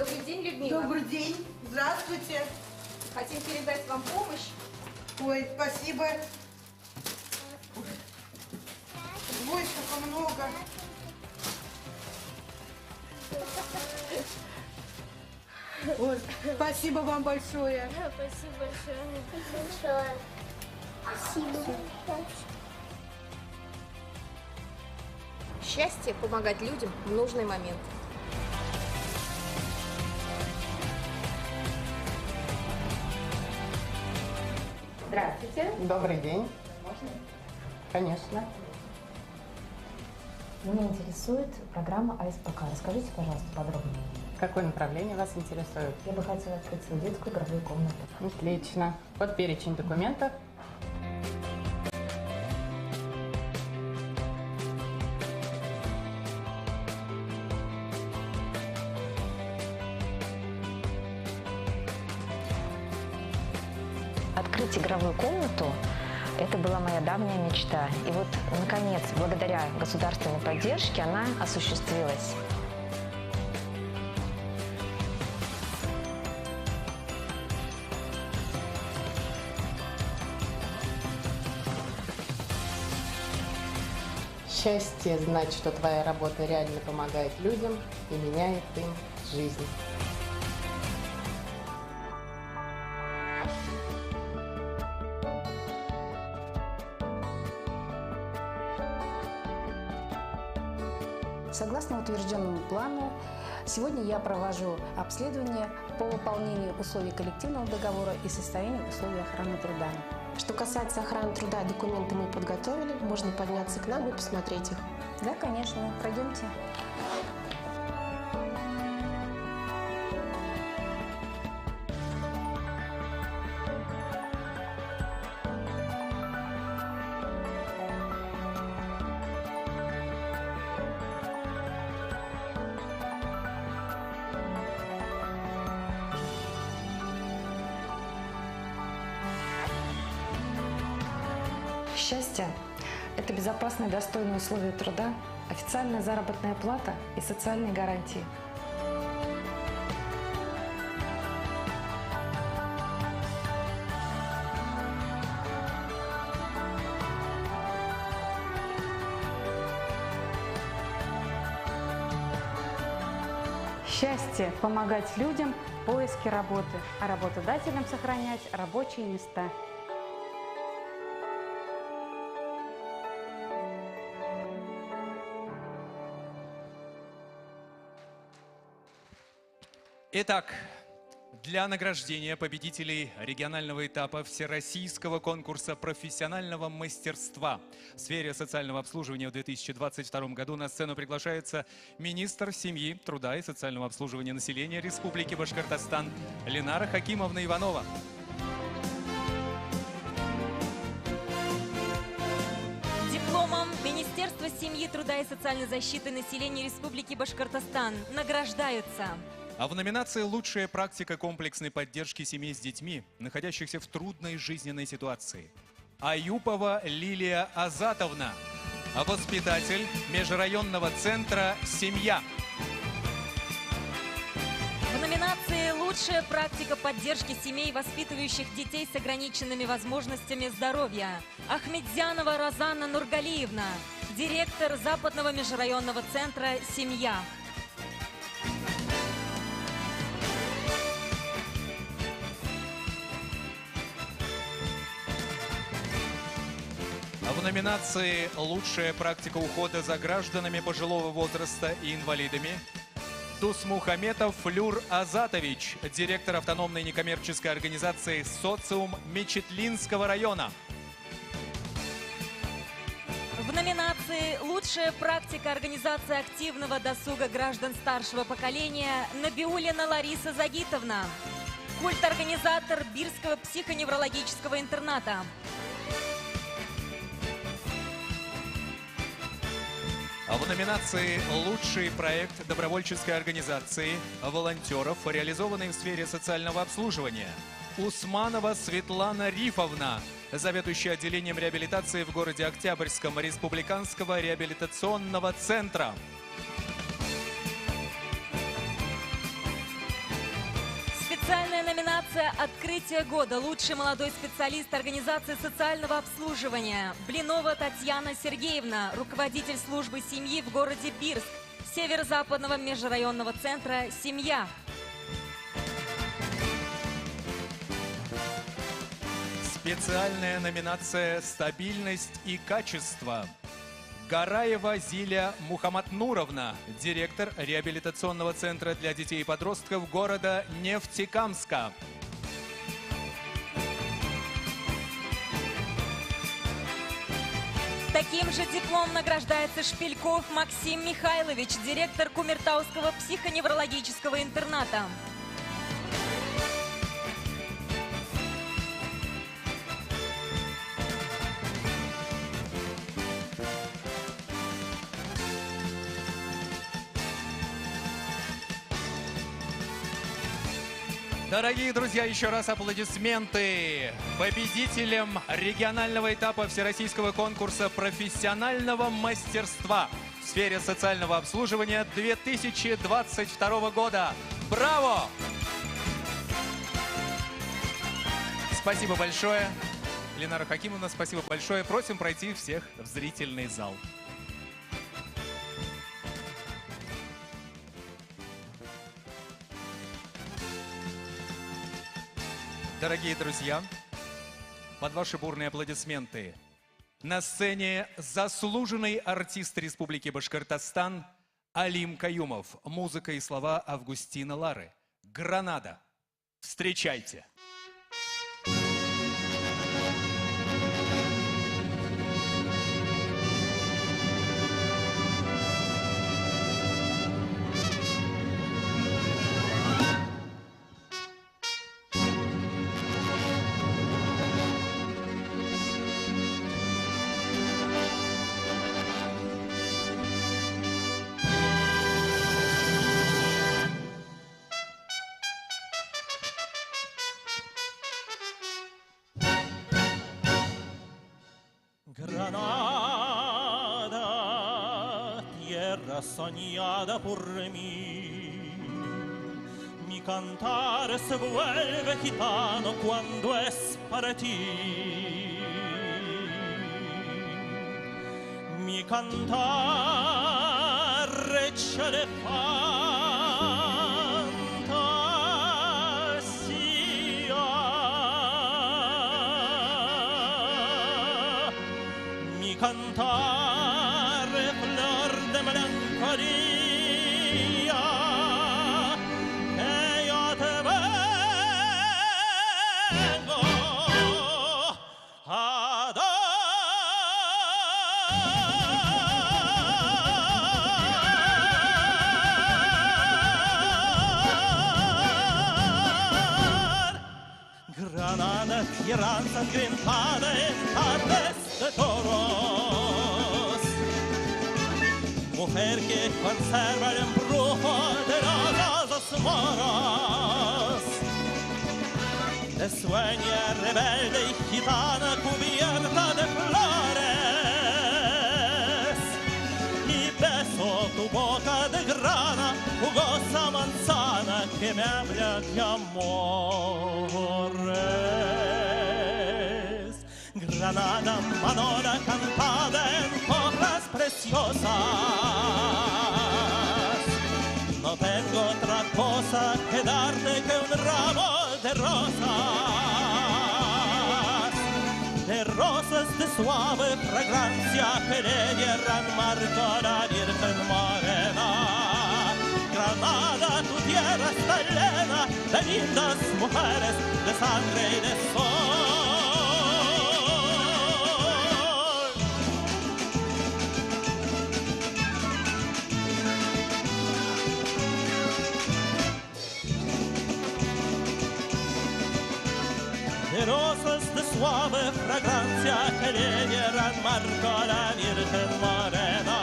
Добрый день, Людмила. Добрый день. Здравствуйте. Хотим передать вам помощь. Ой, спасибо. Ой, сколько много. Ой, спасибо вам большое. Спасибо большое. Спасибо. Счастье – помогать людям в нужный момент. Здравствуйте. Добрый день. Можно? Конечно. Меня интересует программа АСПК. Расскажите, пожалуйста, подробнее. Какое направление вас интересует? Я бы хотела открыть свою детскую игровую комнату. Отлично. Вот перечень документов. Открыть игровую комнату – это была моя давняя мечта. И вот, наконец, благодаря государственной поддержке она осуществилась. Счастье знать, что твоя работа реально помогает людям и меняет им жизнь. Согласно утвержденному плану, сегодня я провожу обследование по выполнению условий коллективного договора и состоянию условий охраны труда. Что касается охраны труда, документы мы подготовили. Можно подняться к нам и посмотреть их. Да, конечно. Пройдемте. Счастье – это безопасные и достойные условия труда, официальная заработная плата и социальные гарантии. Счастье – помогать людям в поиске работы, а работодателям сохранять рабочие места. Итак, для награждения победителей регионального этапа Всероссийского конкурса профессионального мастерства в сфере социального обслуживания в 2022 году на сцену приглашается министр семьи, труда и социального обслуживания населения Республики Башкортостан Ленара Хакимовна Иванова. Дипломом Министерства семьи, труда и социальной защиты населения Республики Башкортостан награждаются. А в номинации «Лучшая практика комплексной поддержки семей с детьми, находящихся в трудной жизненной ситуации» Аюпова Лилия Азатовна, воспитатель межрайонного центра «Семья». В номинации «Лучшая практика поддержки семей, воспитывающих детей с ограниченными возможностями здоровья» Ахмедзянова Розанна Нургалиевна, директор Западного межрайонного центра «Семья». В номинации «Лучшая практика ухода за гражданами пожилого возраста и инвалидами» Дусмухаметов Флюр Азатович, директор автономной некоммерческой организации «Социум» Мечетлинского района. В номинации «Лучшая практика организации активного досуга граждан старшего поколения» Набиуллина Лариса Загитовна, культорганизатор Бирского психоневрологического интерната. В номинации «Лучший проект добровольческой организации волонтеров, реализованный в сфере социального обслуживания» Усманова Светлана Рифовна, заведующая отделением реабилитации в городе Октябрьском Республиканского реабилитационного центра. Специальная номинация «Открытие года». Лучший молодой специалист организации социального обслуживания. Блинова Татьяна Сергеевна, руководитель службы семьи в городе Бирск, северо-западного межрайонного центра «Семья». Специальная номинация «Стабильность и качество». Гараева Зиля Мухаммаднуровна, директор реабилитационного центра для детей и подростков города Нефтекамска. Таким же диплом награждается Шпильков Максим Михайлович, директор Кумертауского психоневрологического интерната. Дорогие друзья, еще раз аплодисменты победителям регионального этапа Всероссийского конкурса профессионального мастерства в сфере социального обслуживания 2022 года. Браво! Спасибо большое. Ленара Хакимовна, спасибо большое. Просим пройти всех в зрительный зал. Дорогие друзья, под ваши бурные аплодисменты на сцене заслуженный артист Республики Башкортостан Алим Каюмов. Музыка и слова Августина Лары. «Гранада». Встречайте! Granada, tierra soñada por mí, mi cantar se vuelve gitano cuando es para ti. Mi cantar hecho de cantar flor de melancolía, que yo te vengo a dar. Granada, tierra ensangrentada en tardes de toros, mujer que conserva el embrujo de las asas moras, de sueña rebelde y gitana cubierta de flores, y beso tu boca de grana, jugosa manzana que me habla de amores. Granada, manora cantada en coplas preciosas, no tengo otra cosa que darte que un ramo de rosas de suave fragancia que le dieran marco a la Virgen Morena. Granada, tu tierra está llena de lindas mujeres, de sangre y de sol. De rosas de suave fragancia que le dieran marco a la Virgen Morena.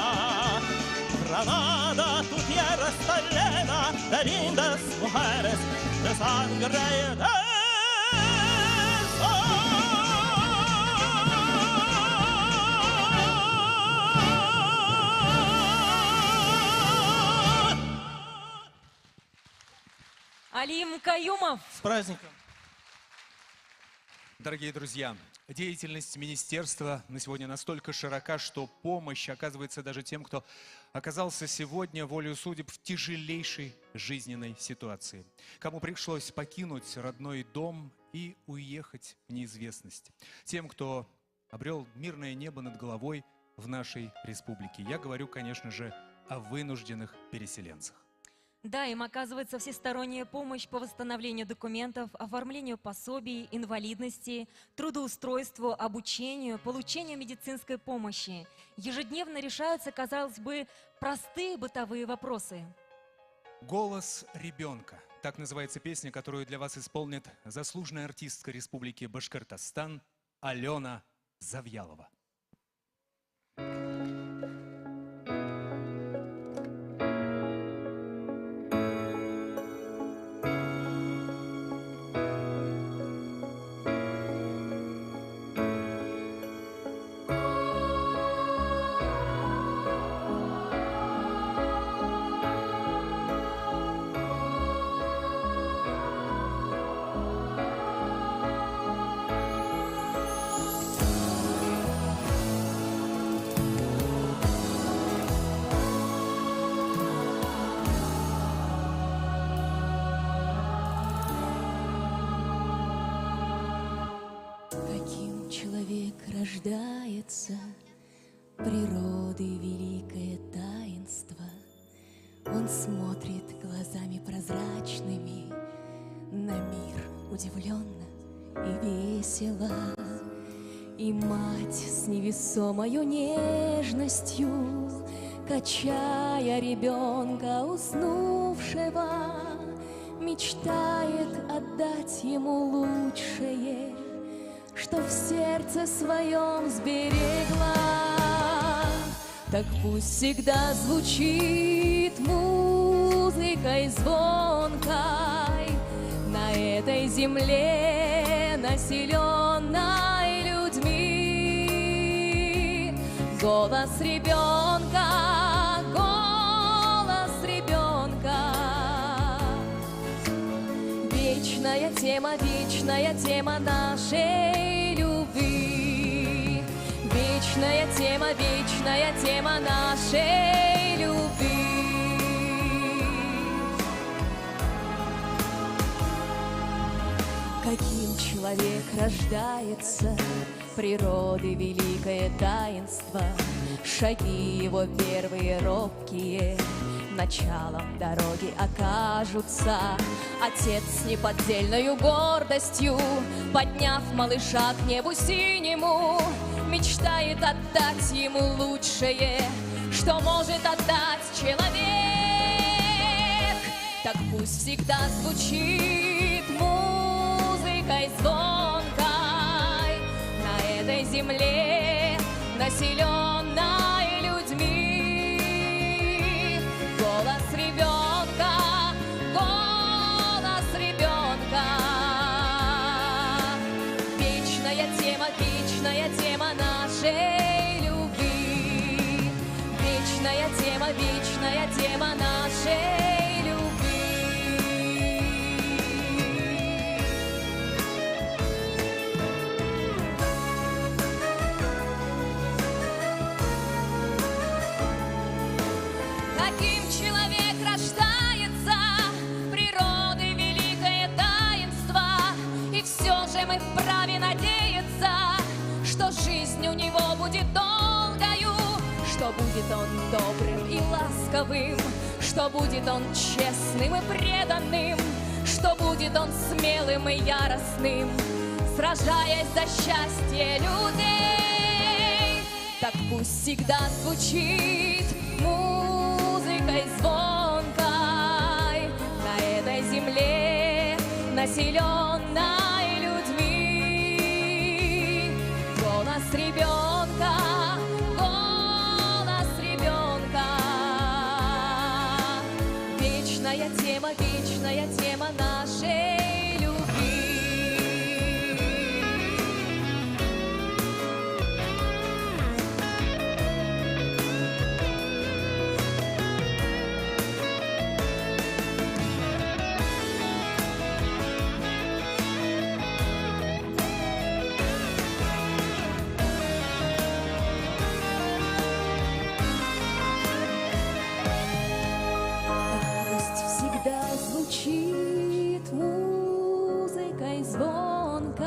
Granada, tu tierra está llena de lindas mujeres, de sangre y de Алим Каюмов. С праздником! Дорогие друзья, деятельность министерства на сегодня настолько широка, что помощь оказывается даже тем, кто оказался сегодня волею судеб в тяжелейшей жизненной ситуации. Кому пришлось покинуть родной дом и уехать в неизвестность. Тем, кто обрел мирное небо над головой в нашей республике. Я говорю, конечно же, о вынужденных переселенцах. Да, им оказывается всесторонняя помощь по восстановлению документов, оформлению пособий, инвалидности, трудоустройству, обучению, получению медицинской помощи. Ежедневно решаются, казалось бы, простые бытовые вопросы. «Голос ребенка». Так называется песня, которую для вас исполнит заслуженная артистка Республики Башкортостан Алена Завьялова. Рождается природы великое таинство. Он смотрит глазами прозрачными на мир удивленно и весело. И мать с невесомою нежностью, качая ребенка уснувшего, мечтает отдать ему лучшее, что в сердце своем сберегла. Так пусть всегда звучит музыкой звонкой на этой земле, населенной людьми. Голос ребенка, голос ребенка. Вечная тема нашей любви. Вечная тема нашей любви. Каким человек рождается, природы великое таинство, шаги его первые робкие началом дороги окажутся. Отец с неподдельною гордостью, подняв малыша к небу синему, мечтает отдать ему лучшее, что может отдать человек. Так пусть всегда звучит музыкой звонкой на этой земле, населенной людьми. Голос ребенка, голос ребенка. Вечная тема нашей любви. Вечная тема нашей любви. Каким человек рождается, природы великое таинство, и все же мы вправе надеяться, что жизнь у него будет долгою, что будет он добрым и ласковым, что будет он честным и преданным, что будет он смелым и яростным, сражаясь за счастье людей. Так пусть всегда звучит музыкой звонкой на этой земле, населенной людьми. Голос ребенка, голос ребенка. Вечная тема нашей любви. звучит музыкой звонкой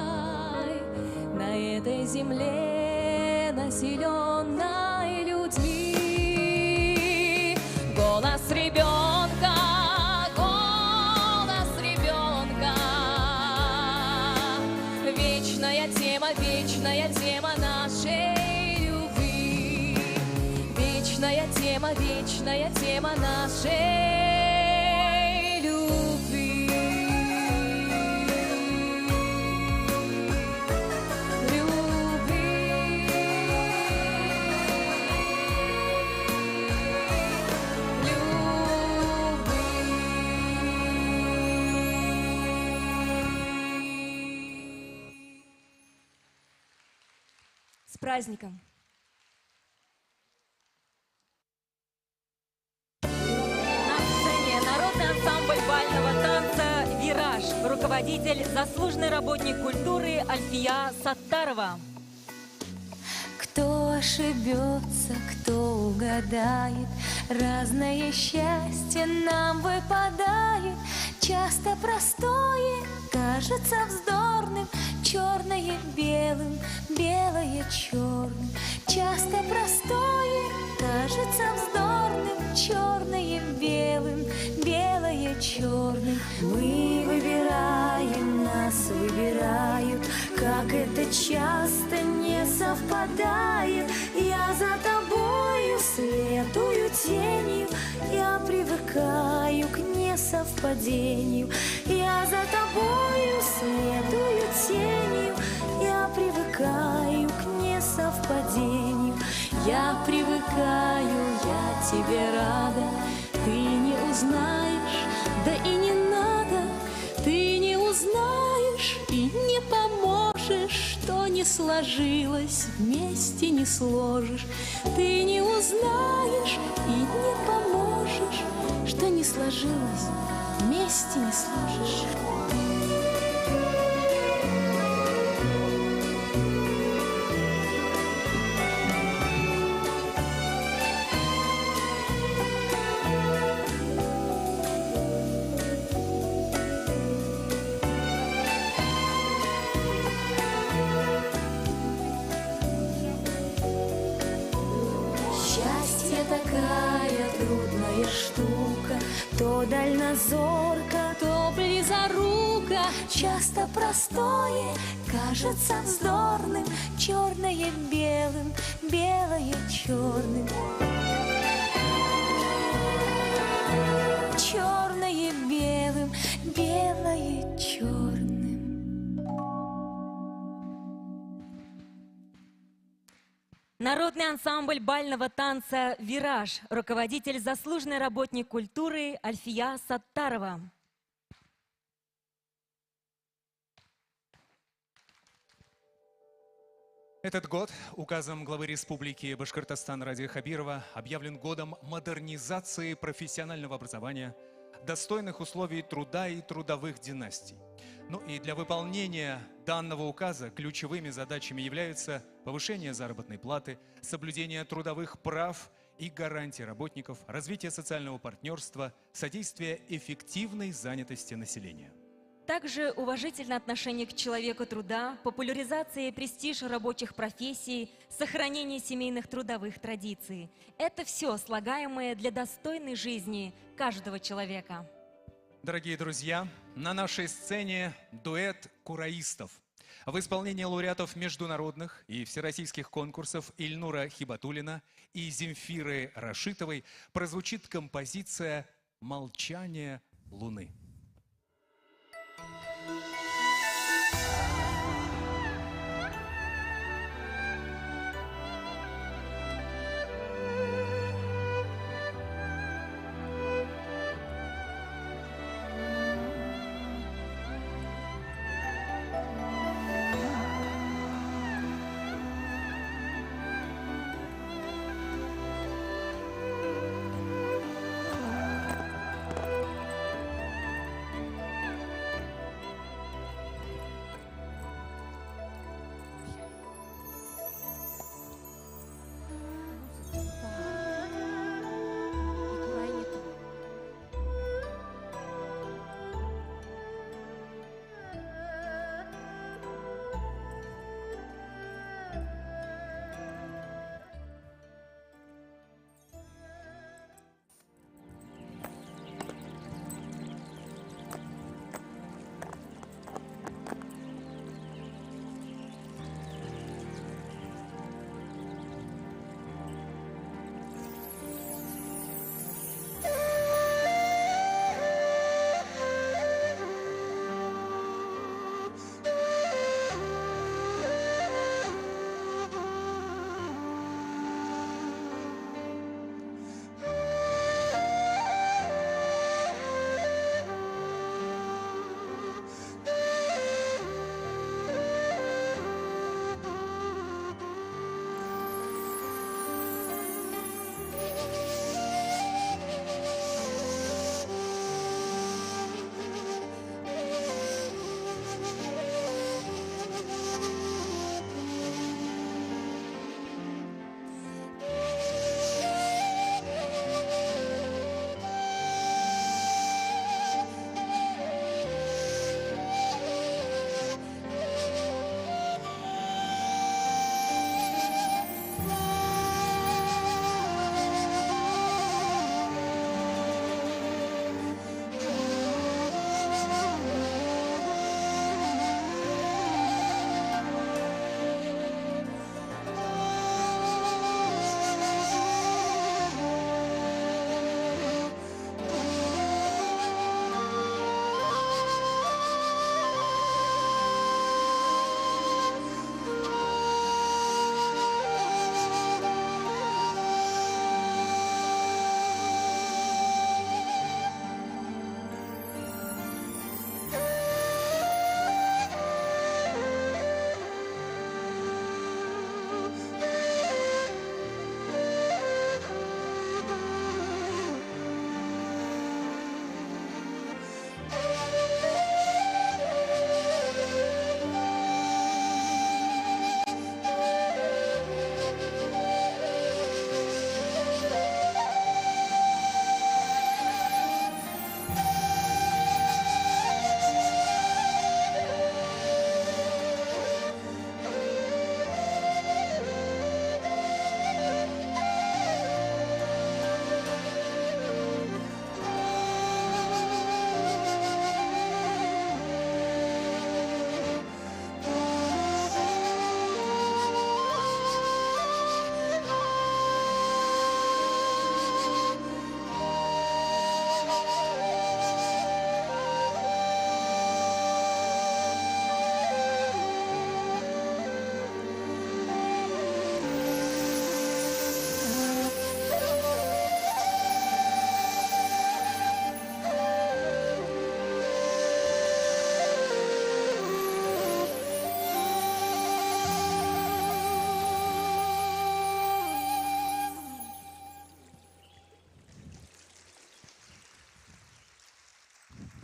на этой земле, населенной людьми. Голос ребенка, голос ребенка, вечная тема нашей любви, вечная тема нашей С праздником! На сцене народный ансамбль бального танца «Вираж», руководитель, заслуженный работник культуры Альфия Саттарова. Кто ошибется, кто угадает, разное счастье нам выпадает. Часто простое кажется вздорным, черное белым, белое черным. Часто простое кажется вздорным, черное белым, белое черным. Мы выбираем, нас выбирают, как это часто не совпадает. Я за тобою следую тенью, я привыкаю к несовпадению. Я за тобою следую тенью, я привыкаю к несовпадению. Я привыкаю, я тебе рада, ты не узнаешь, да и не надо. Ты не узнаешь и не поможешь, что не сложилось, вместе не сложишь. Ты не узнаешь и не поможешь, что не сложилось, вместе не сложишь. Такая трудная штука, то дальнозорка, то близорука. Часто простое кажется вздорным, черное белым, белое черным. Черное белым, белое черным. Народный ансамбль бального танца «Вираж», руководитель, заслуженный работник культуры Альфия Саттарова. Этот год указом главы Республики Башкортостан Радия Хабирова объявлен годом модернизации профессионального образования, достойных условий труда и трудовых династий. Ну и для выполнения данного указа ключевыми задачами являются повышение заработной платы, соблюдение трудовых прав и гарантий работников, развитие социального партнерства, содействие эффективной занятости населения. Также уважительное отношение к человеку труда, популяризация и престиж рабочих профессий, сохранение семейных трудовых традиций. Это все слагаемое для достойной жизни каждого человека. Дорогие друзья, на нашей сцене дуэт кураистов. В исполнении лауреатов международных и всероссийских конкурсов Ильнура Хибатуллина и Земфиры Рашитовой прозвучит композиция «Молчание Луны».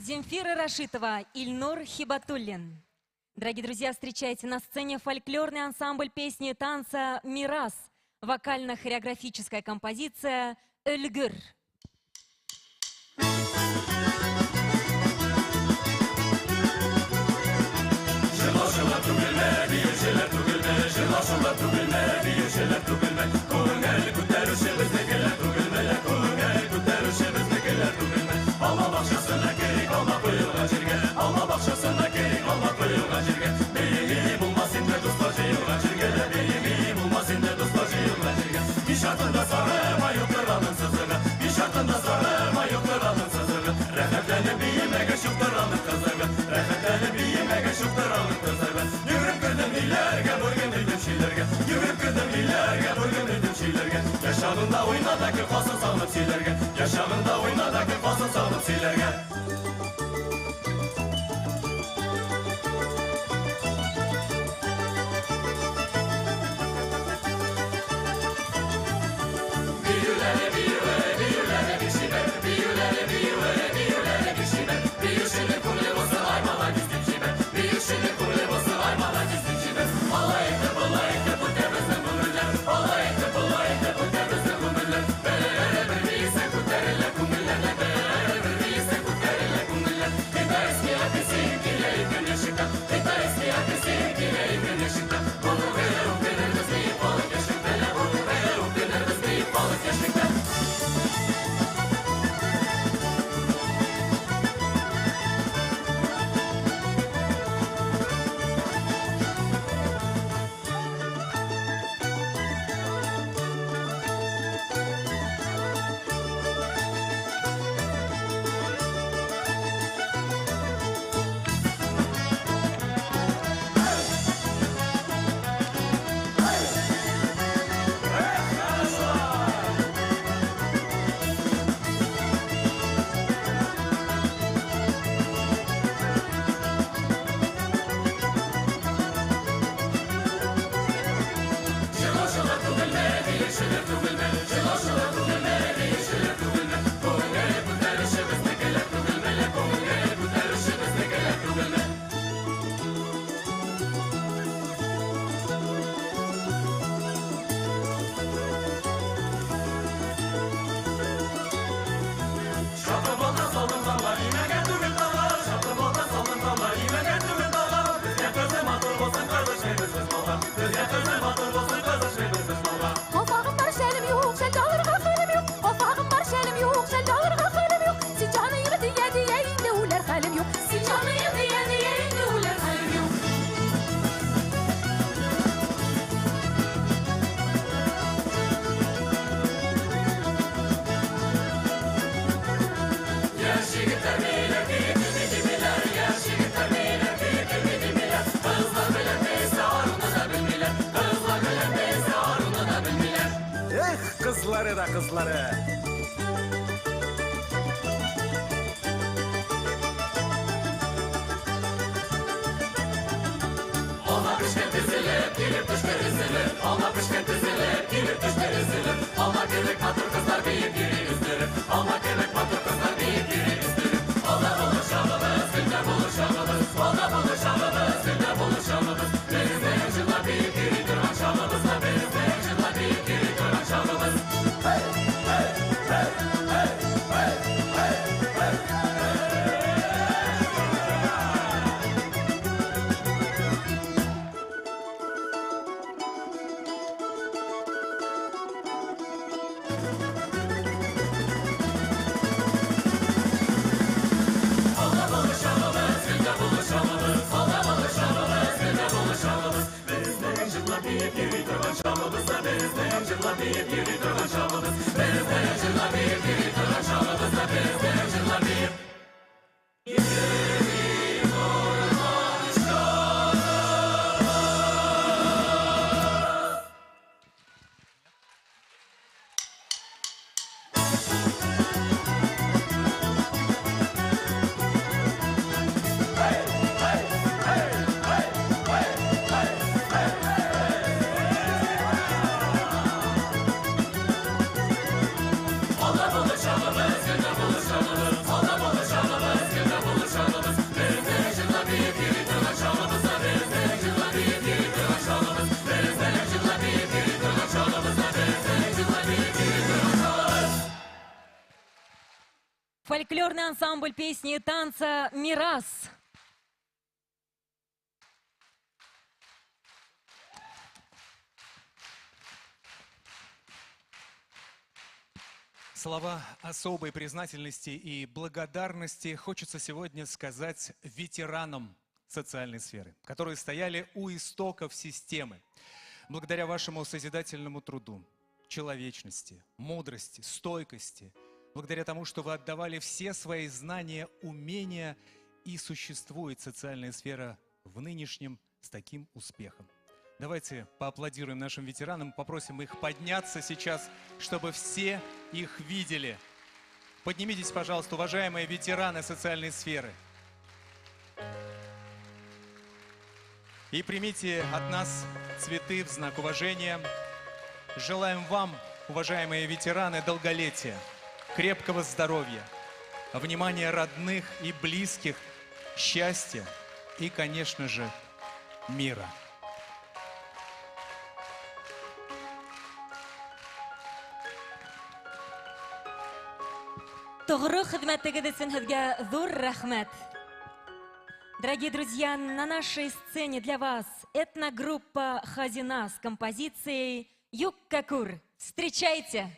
Земфира Рашитова, Ильнур Хибатуллин. Дорогие друзья, встречайте на сцене фольклорный ансамбль песни и танца «Мирас». Вокально-хореографическая композиция «Өлгүр». Жила түгілме, бейшелер түгілме, жила түгілме, бейшелер түгілме, көңіл көтеруші біздікілер түгілмелер, көңіл көтеруші біздікілер түгілме. Алма бақшасына керек, алма құйылған жерге, алма бақшасына керек, алма құйылған жерге. Бейімей болмас енді достар жиылған жерге, бейімей болмас енді достар жиылған жерге. Үй шартында сары майықтыраның сызығы, үй шартында сары майықтыраның сызығы. Рәхәтләніп бейімеге шықтыраның қызығы, рәхәтләніп бейімеге шықтыраның қызығы. Yürüp kırdım ilerge, bugün dedim şeylerge. Yürüp kırdım ilerge, bugün dedim şeylerge. Yaşamında oynadaki fasıl sağlıp şeylerge. Yaşamında oynadaki fasıl sağlıp şeylerge. Büyülere büyüle, büyülere dişime. Büyülere büyüle, büyülere dişime. Büyüşünü kule olsa aymala gizdim şime. Büyüşünü kule olsa aymala gizdim şime. Allah ekle, bu tebezden kumiller. Allah ekle, bu tebezden kumiller. Belere bir biyse kuterele kumillerle. Belere bir biyse kuterele kumiller. Hita eski akısı, kile ikın yaşıkta. Hita eski akısı, kile ikın yaşıkta. Bunu verir, ukdenir bizleyip balık yaşıkta. Bunu verir, ukdenir bizleyip balık yaşıkta. Ofağım var şelim yok, sen dağırga halim yok. Ofağım var şelim yok, sen dağırga halim yok. Sincanıyım diye indi uler halim yok. Sincanıyım diye indi uler halim yok. Yaş yigitler beyler, keyifli miler. Yaş yigitler beyler, keyifli miler. Kızlar bilen neyse arını da bilmiler. Kızlar bilen neyse arını da bilmiler. Эх, kızları da kızları. Alma pişken tizilip, girip düşme üzülür. Alma pişken tizilip, girip düşme üzülür. Alma kırık matır kızlar beyip giri üzdürür. Alma kırık matır kızlar beyip giri üzdürür. Alda buluşamamız, günde buluşamamız. Alda buluşamamız, günde buluşamamız. Denizde yıcılar beyip giri duran şamamız. Denizde yıcılar beyip giri duran şamamız. Hey, hey. фольклорный ансамбль песни и танца «Мирас». Слова особой признательности и благодарности хочется сегодня сказать ветеранам социальной сферы, которые стояли у истоков системы. Благодаря вашему созидательному труду, человечности, мудрости, стойкости, благодаря тому, что вы отдавали все свои знания, умения, и существует социальная сфера в нынешнем с таким успехом. Давайте поаплодируем нашим ветеранам, попросим их подняться сейчас, чтобы все их видели. Поднимитесь, пожалуйста, уважаемые ветераны социальной сферы. И примите от нас цветы в знак уважения. Желаем вам, уважаемые ветераны, долголетия, крепкого здоровья, внимания родных и близких, счастья и, конечно же, мира. Дорогие друзья, на нашей сцене для вас этногруппа «Хазина» с композицией «Юк-Какур». Встречайте!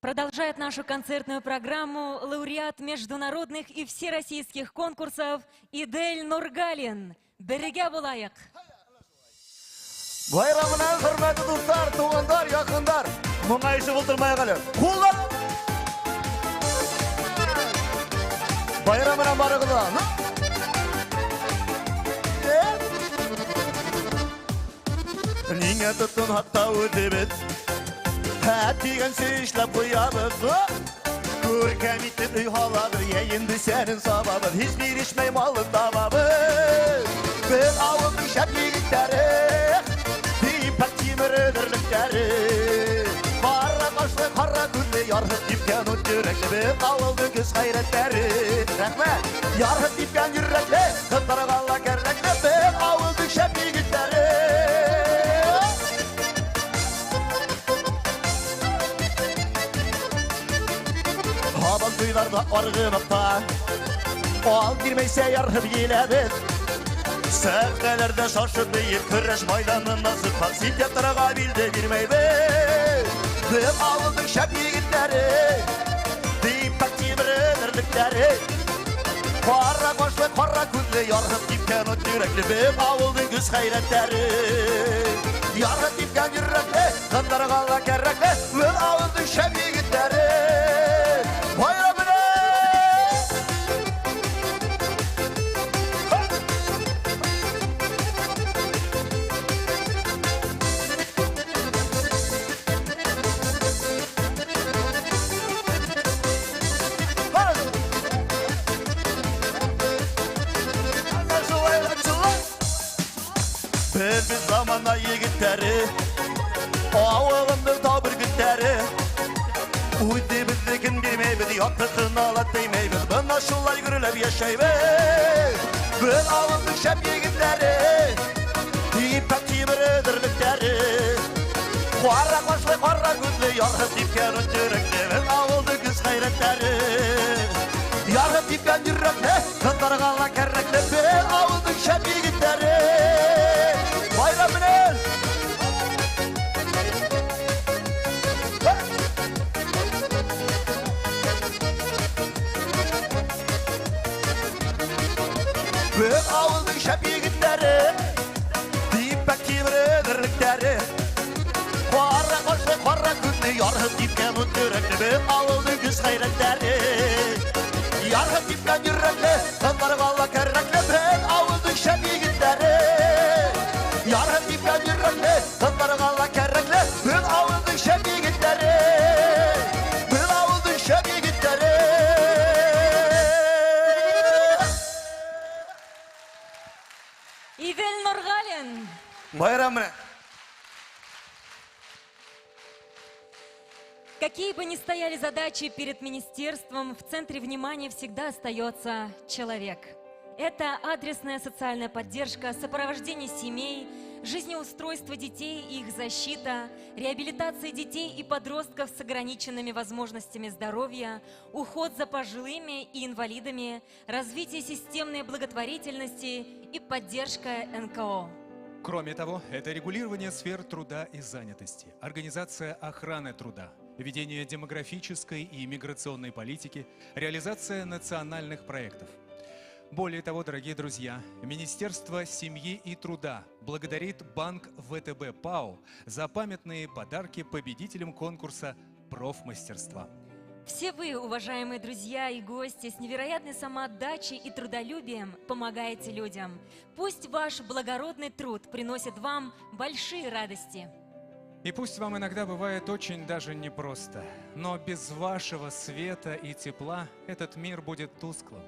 Продолжает нашу концертную программу лауреат международных и всероссийских конкурсов Идель Нургалин. Береге булайык! Bayramına hürmetli dostlar, tuğanlar, yakınlar. Мұңайшы болдырмай қалып. Қолдар! Bayramına barıqdan. Niye tuttun hatta ödebet? Hatigen işlep koyabız. Görkem itti duyhaladı, yayındı senin sababın. Hiçbir içmey malın damabı. Ben avıldım şeplikleri, İpek timiridirlikleri. Kara kaşlı kara güllü, yarhıp dipken o yürekli. Ben avıldım kız hayretleri. Rahmet, yarhıp dipken yürekli, kızlara kalla kerrekli. Ben avıldım şeplikleri. Havan duylarda argınıpta, al girmeyse yarhıp yilebet. Serdelerde şaşıp deyip kırış maydanında zıplar. Sintetraga bildi girmey be. Ben avıldık şep yigitleri, deyip bak timiridirlikleri. Kara koşlu kara güllü, yarhıp dipken o yürekli. Ben avıldık kız hayretleri. Yarhıp dipken yürekli, kızlara kalla kerrekli. Ben avıldık şep yigitleri. Bayramına! Bir zamanda yigitleri, avılımdır tabir gütleri. Uydu bizlikin girmeybiz, yakıtın alat değmeybiz. Ben aşılay gürülep yaşaybiz. Ben avıldık şep yigitleri, İpek timiridirlikleri. Kara koşlu kara güllü, yarhıp dipken o yürekli. Ben avıldık kız hayretleri. Yarhıp dipken yürekli, kızlara kalla kerrekli. Ben avıldık şep yigitleri. Bayramınız! Ben avıldık şep yigitleri, deyip bak timiridirlikleri. Kara koşlu kara güllü, yarhıp dipken o yürekli. Ben avıldık kız hayretleri. Yarhıp dipken yürekli, kızları kalla kerrekli. Ben avıldık şep yigitleri. Yarhıp dipken yürekli, kızları kalla kerrekli. Ben avıldık şep yigitleri. Ben avıldık şep yigitleri. Ивель Нургалин. Bayramına. Какие бы ни стояли задачи перед министерством, в центре внимания всегда остается человек. Это адресная социальная поддержка, сопровождение семей, жизнеустройство детей и их защита, реабилитация детей и подростков с ограниченными возможностями здоровья, уход за пожилыми и инвалидами, развитие системной благотворительности и поддержка НКО. Кроме того, это регулирование сфер труда и занятости, организация охраны труда, ведение демографической и миграционной политики, реализация национальных проектов. Более того, дорогие друзья, Министерство семьи и труда благодарит Банк ВТБ ПАО за памятные подарки победителям конкурса «Профмастерства». Все вы, уважаемые друзья и гости, с невероятной самоотдачей и трудолюбием помогаете людям. Пусть ваш благородный труд приносит вам большие радости. И пусть вам иногда бывает очень даже непросто, но без вашего света и тепла этот мир будет тусклым.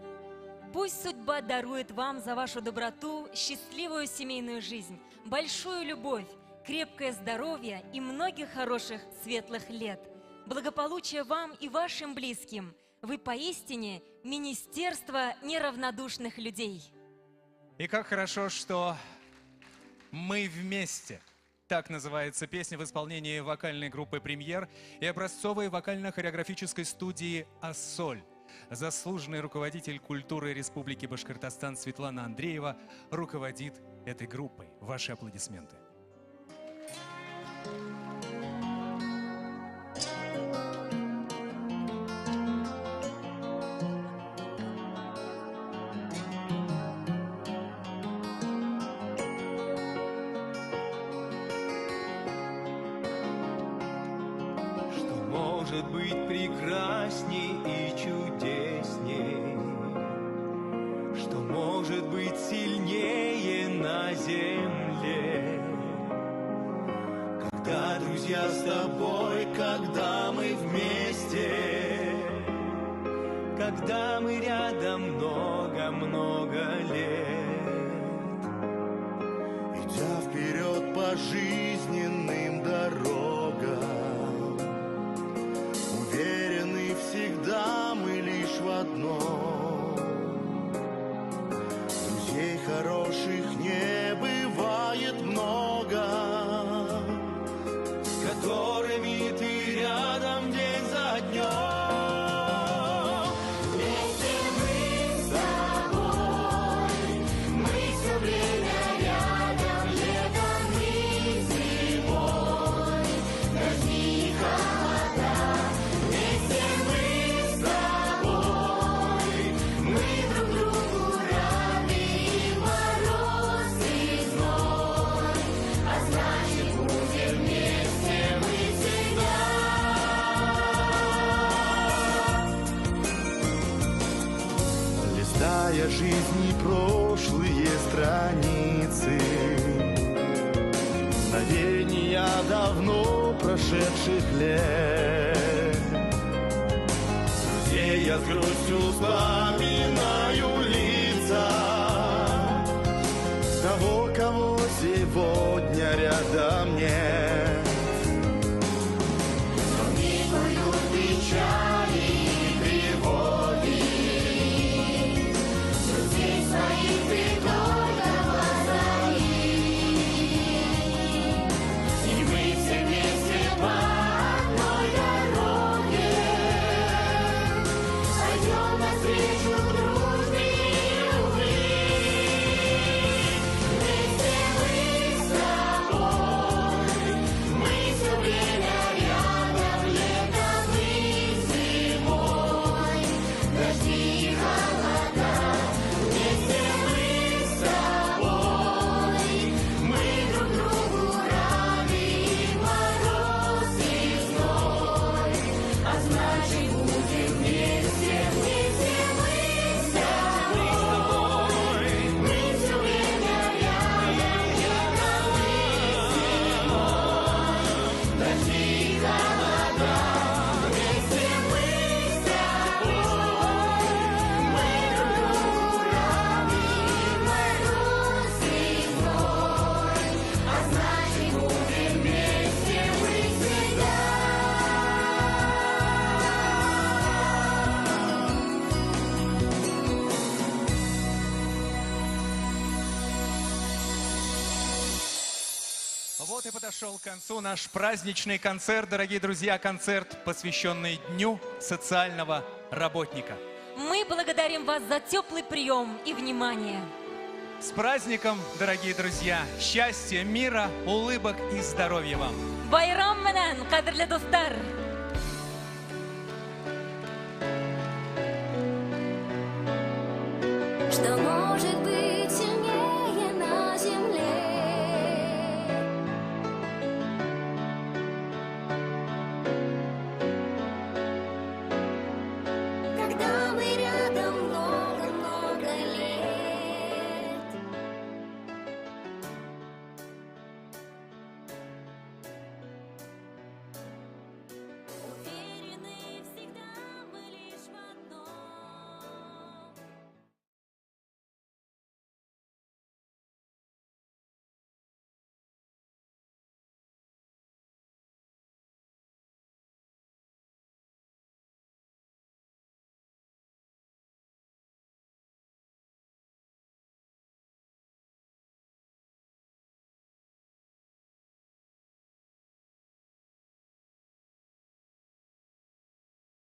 Пусть судьба дарует вам за вашу доброту счастливую семейную жизнь, большую любовь, крепкое здоровье и многих хороших светлых лет. Благополучия вам и вашим близким. Вы поистине Министерство неравнодушных людей. И как хорошо, что мы вместе. Так называется песня в исполнении вокальной группы «Премьер» и образцовой вокально-хореографической студии «Ассоль». Заслуженный руководитель культуры Республики Башкортостан Светлана Андреева руководит этой группой. Ваши аплодисменты. Может быть прекрасней и чудесней может быть сильнее на земле. Когда друзья с тобой, когда мы вместе, когда мы рядом много-много лет, идя вперед по жизненным дорогам, уверены всегда мы лишь в одном: друзей хороших не бывает много, с которыми ты рядом день за днем. Листая жизни прошлые страницы, мгновения давно прошедших лет, друзей я с грустью вспоминаю лица того, кого сегодня рядом нет. Но мигают печали и тревоги, друзей своих ты только позови, и мы все вместе по одной дороге пойдем навстречу дружбе и любви. Вместе мы с тобой, мы все время рядом, летом и зимой, дожди и холода. Вместе мы с тобой, мы друг другу рады, и мороз, и зной, а значит будем вместе, вместе мы с тобой, мы все время рядом, летом и зимой, дожди и холода. Вместе мы с тобой, мы друг другу рады, и мороз, и зной, а значит будем вместе мы всегда. Вот и подошел к концу наш праздничный концерт, дорогие друзья, концерт, посвященный Дню социального работника. Мы благодарим вас за теплый прием и внимание. С праздником, дорогие друзья! Счастья, мира, улыбок и здоровья вам! Байрам менен, кадрлі достар! Что может быть